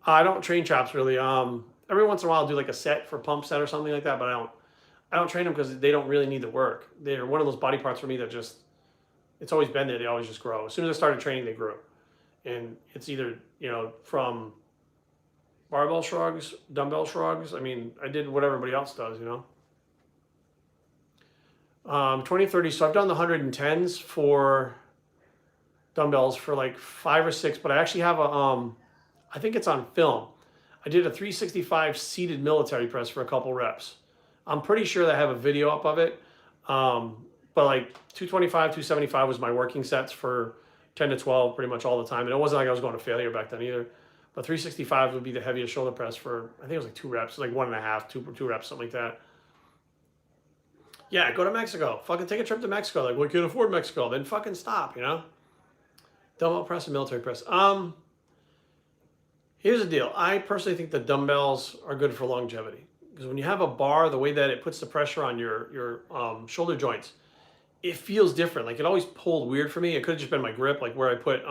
I don't train chops really. Every once in a while I'll do like a set for pump set or something like that, but I don't train them because they don't really need the work. They're one of those body parts for me that just, it's always been there. They always just grow. As soon as I started training, they grew. And it's either, you know, from barbell shrugs, dumbbell shrugs. I mean, I did what everybody else does, you know? 20, 30. So I've done the 110s for dumbbells for like 5 or 6, but I actually have I think it's on film. I did a 365 seated military press for a couple reps. I'm pretty sure that I have a video up of it. But like 225, 275 was my working sets for 10 to 12 pretty much all the time. And it wasn't like I was going to failure back then either. But 365 would be the heaviest shoulder press for, I think it was like 2 reps, like 1.5, two reps, something like that. Yeah, go to Mexico. Fucking take a trip to Mexico. Like, we can't afford Mexico. Then fucking stop, you know? Dumbbell press and military press. Here's the deal. I personally think the dumbbells are good for longevity. Because when you have a bar, the way that it puts the pressure on your shoulder joints, it feels different. Like, it always pulled weird for me. It could have just been my grip, like where I put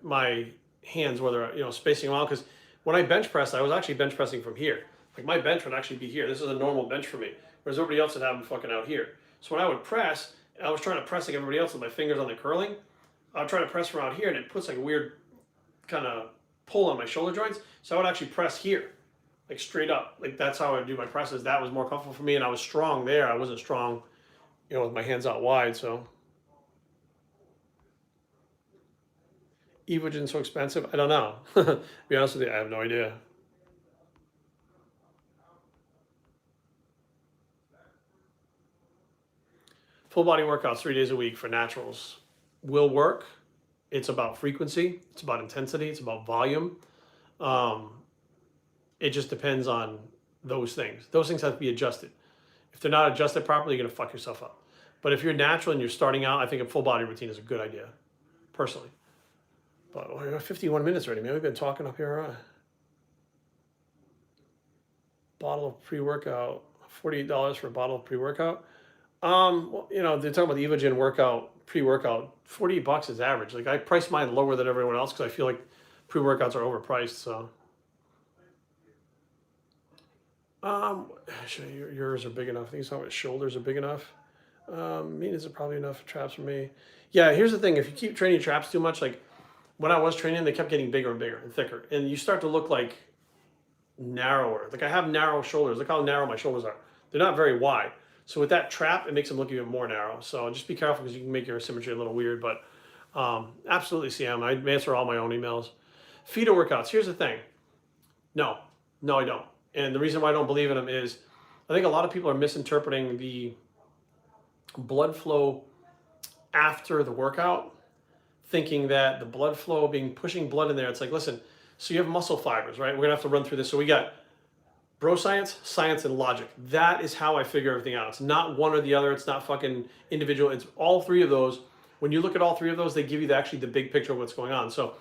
my hands, where they're spacing them out. Because when I bench press, I was actually bench pressing from here. Like, my bench would actually be here. This is a normal bench for me. Whereas everybody else would have them fucking out here. So when I would press, I was trying to press like everybody else with my fingers on the curling. I would try to press around here, and it puts like a weird kind of pull on my shoulder joints. So I would actually press here, like straight up. Like, that's how I would do my presses. That was more comfortable for me, and I was strong there. I wasn't strong, with my hands out wide. So Evogen so expensive? I don't know. To be honest with you, I have no idea. Full body workouts 3 days a week for naturals will work. It's about frequency. It's about intensity. It's about volume. It just depends on those things. Those things have to be adjusted. If they're not adjusted properly, you're going to fuck yourself up. But if you're natural and you're starting out, I think a full body routine is a good idea, personally. But we got 51 minutes already, man. We've been talking up here. Bottle of pre-workout, $48 for a bottle of pre-workout. Well, they're talking about the Evogen workout, pre-workout. $48 is average. Like, I price mine lower than everyone else because I feel like pre-workouts are overpriced. So, yours are big enough. I think some of his shoulders are big enough. Maintenance is probably enough traps for me. Yeah, here's the thing. If you keep training traps too much, like when I was training, they kept getting bigger and bigger and thicker, and you start to look like narrower. Like, I have narrow shoulders. Look how narrow my shoulders are. They're not very wide. So with that trap, it makes them look even more narrow. So just be careful, because you can make your symmetry a little weird. But absolutely, CM. I answer all my own emails. Feeder workouts. Here's the thing. No, I don't. And the reason why I don't believe in them is I think a lot of people are misinterpreting the blood flow after the workout, thinking that the blood flow pushing blood in there. It's like, listen, so you have muscle fibers, right? We're going to have to run through this. So we got bro science, science, and logic. That is how I figure everything out. It's not one or the other. It's not fucking individual. It's all three of those. When you look at all three of those, they give you actually the big picture of what's going on. So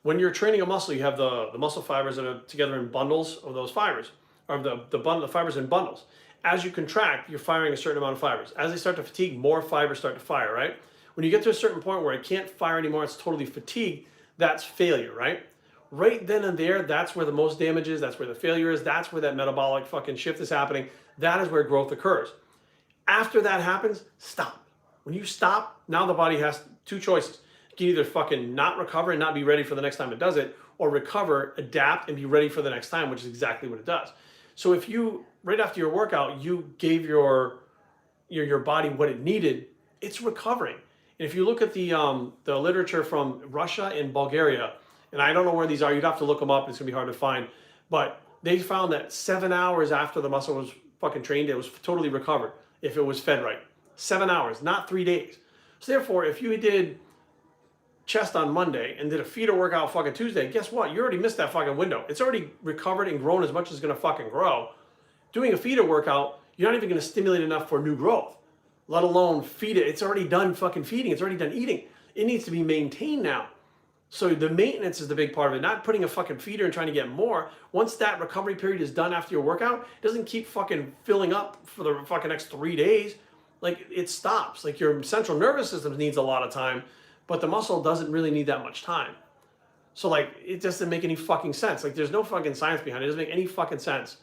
when you're training a muscle, you have the muscle fibers that are together in bundles of those fibers, or the fibers in bundles. As you contract, you're firing a certain amount of fibers. As they start to fatigue, more fibers start to fire, right? When you get to a certain point where it can't fire anymore, it's totally fatigued, that's failure, right? Right then and there, that's where the most damage is. That's where the failure is. That's where that metabolic fucking shift is happening. That is where growth occurs. After that happens, stop. When you stop, now the body has two choices. You can either fucking not recover and not be ready for the next time it does it, or recover, adapt, and be ready for the next time, which is exactly what it does. So if you, right after your workout, you gave your body what it needed, it's recovering. And if you look at the literature from Russia and Bulgaria, and I don't know where these are, you'd have to look them up, it's gonna be hard to find, but they found that 7 hours after the muscle was fucking trained, it was totally recovered if it was fed right. 7 hours, not 3 days. So therefore, if you did chest on Monday and did a feeder workout fucking Tuesday, guess what? You already missed that fucking window. It's already recovered and grown as much as it's gonna fucking grow. Doing a feeder workout, you're not even gonna stimulate enough for new growth, let alone feed it. It's already done fucking feeding, it's already done eating. It needs to be maintained now. So the maintenance is the big part of it, not putting a fucking feeder and trying to get more. Once that recovery period is done after your workout, it doesn't keep fucking filling up for the fucking next 3 days. Like, it stops. Like, your central nervous system needs a lot of time, but the muscle doesn't really need that much time. So, like, it doesn't make any fucking sense. Like, there's no fucking science behind it. It doesn't make any fucking sense.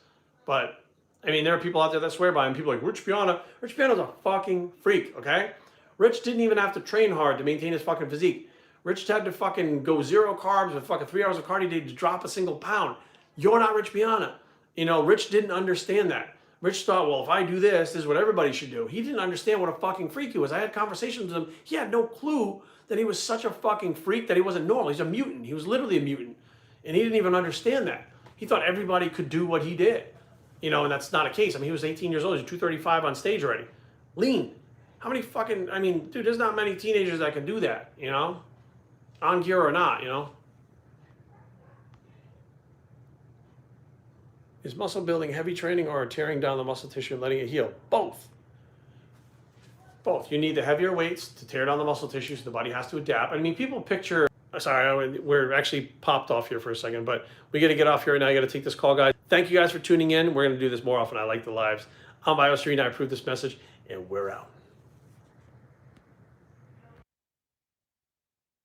But, I mean, there are people out there that swear by him. People are like, Rich Piana. Rich Piana's a fucking freak, okay? Rich didn't even have to train hard to maintain his fucking physique. Rich had to fucking go 0 carbs with fucking 3 hours of cardio a day to drop a single pound. You're not Rich Piana. Rich didn't understand that. Rich thought, well, if I do this, this is what everybody should do. He didn't understand what a fucking freak he was. I had conversations with him. He had no clue that he was such a fucking freak, that he wasn't normal. He's a mutant. He was literally a mutant. And he didn't even understand that. He thought everybody could do what he did. You know, and that's not a case. I mean, he was 18 years old. He's 235 on stage already. Lean. How many fucking, I mean, dude, there's not many teenagers that can do that, you know? On gear or not, you know? Is muscle building heavy training or tearing down the muscle tissue and letting it heal? Both. Both. You need the heavier weights to tear down the muscle tissue, so the body has to adapt. I mean, people picture, sorry, we're actually popped off here for a second, but we got to get off here right now. I got to take this call, guys. Thank you guys for tuning in. We're going to do this more often. I like the lives. I'm Bioserene. I approve this message, and we're out.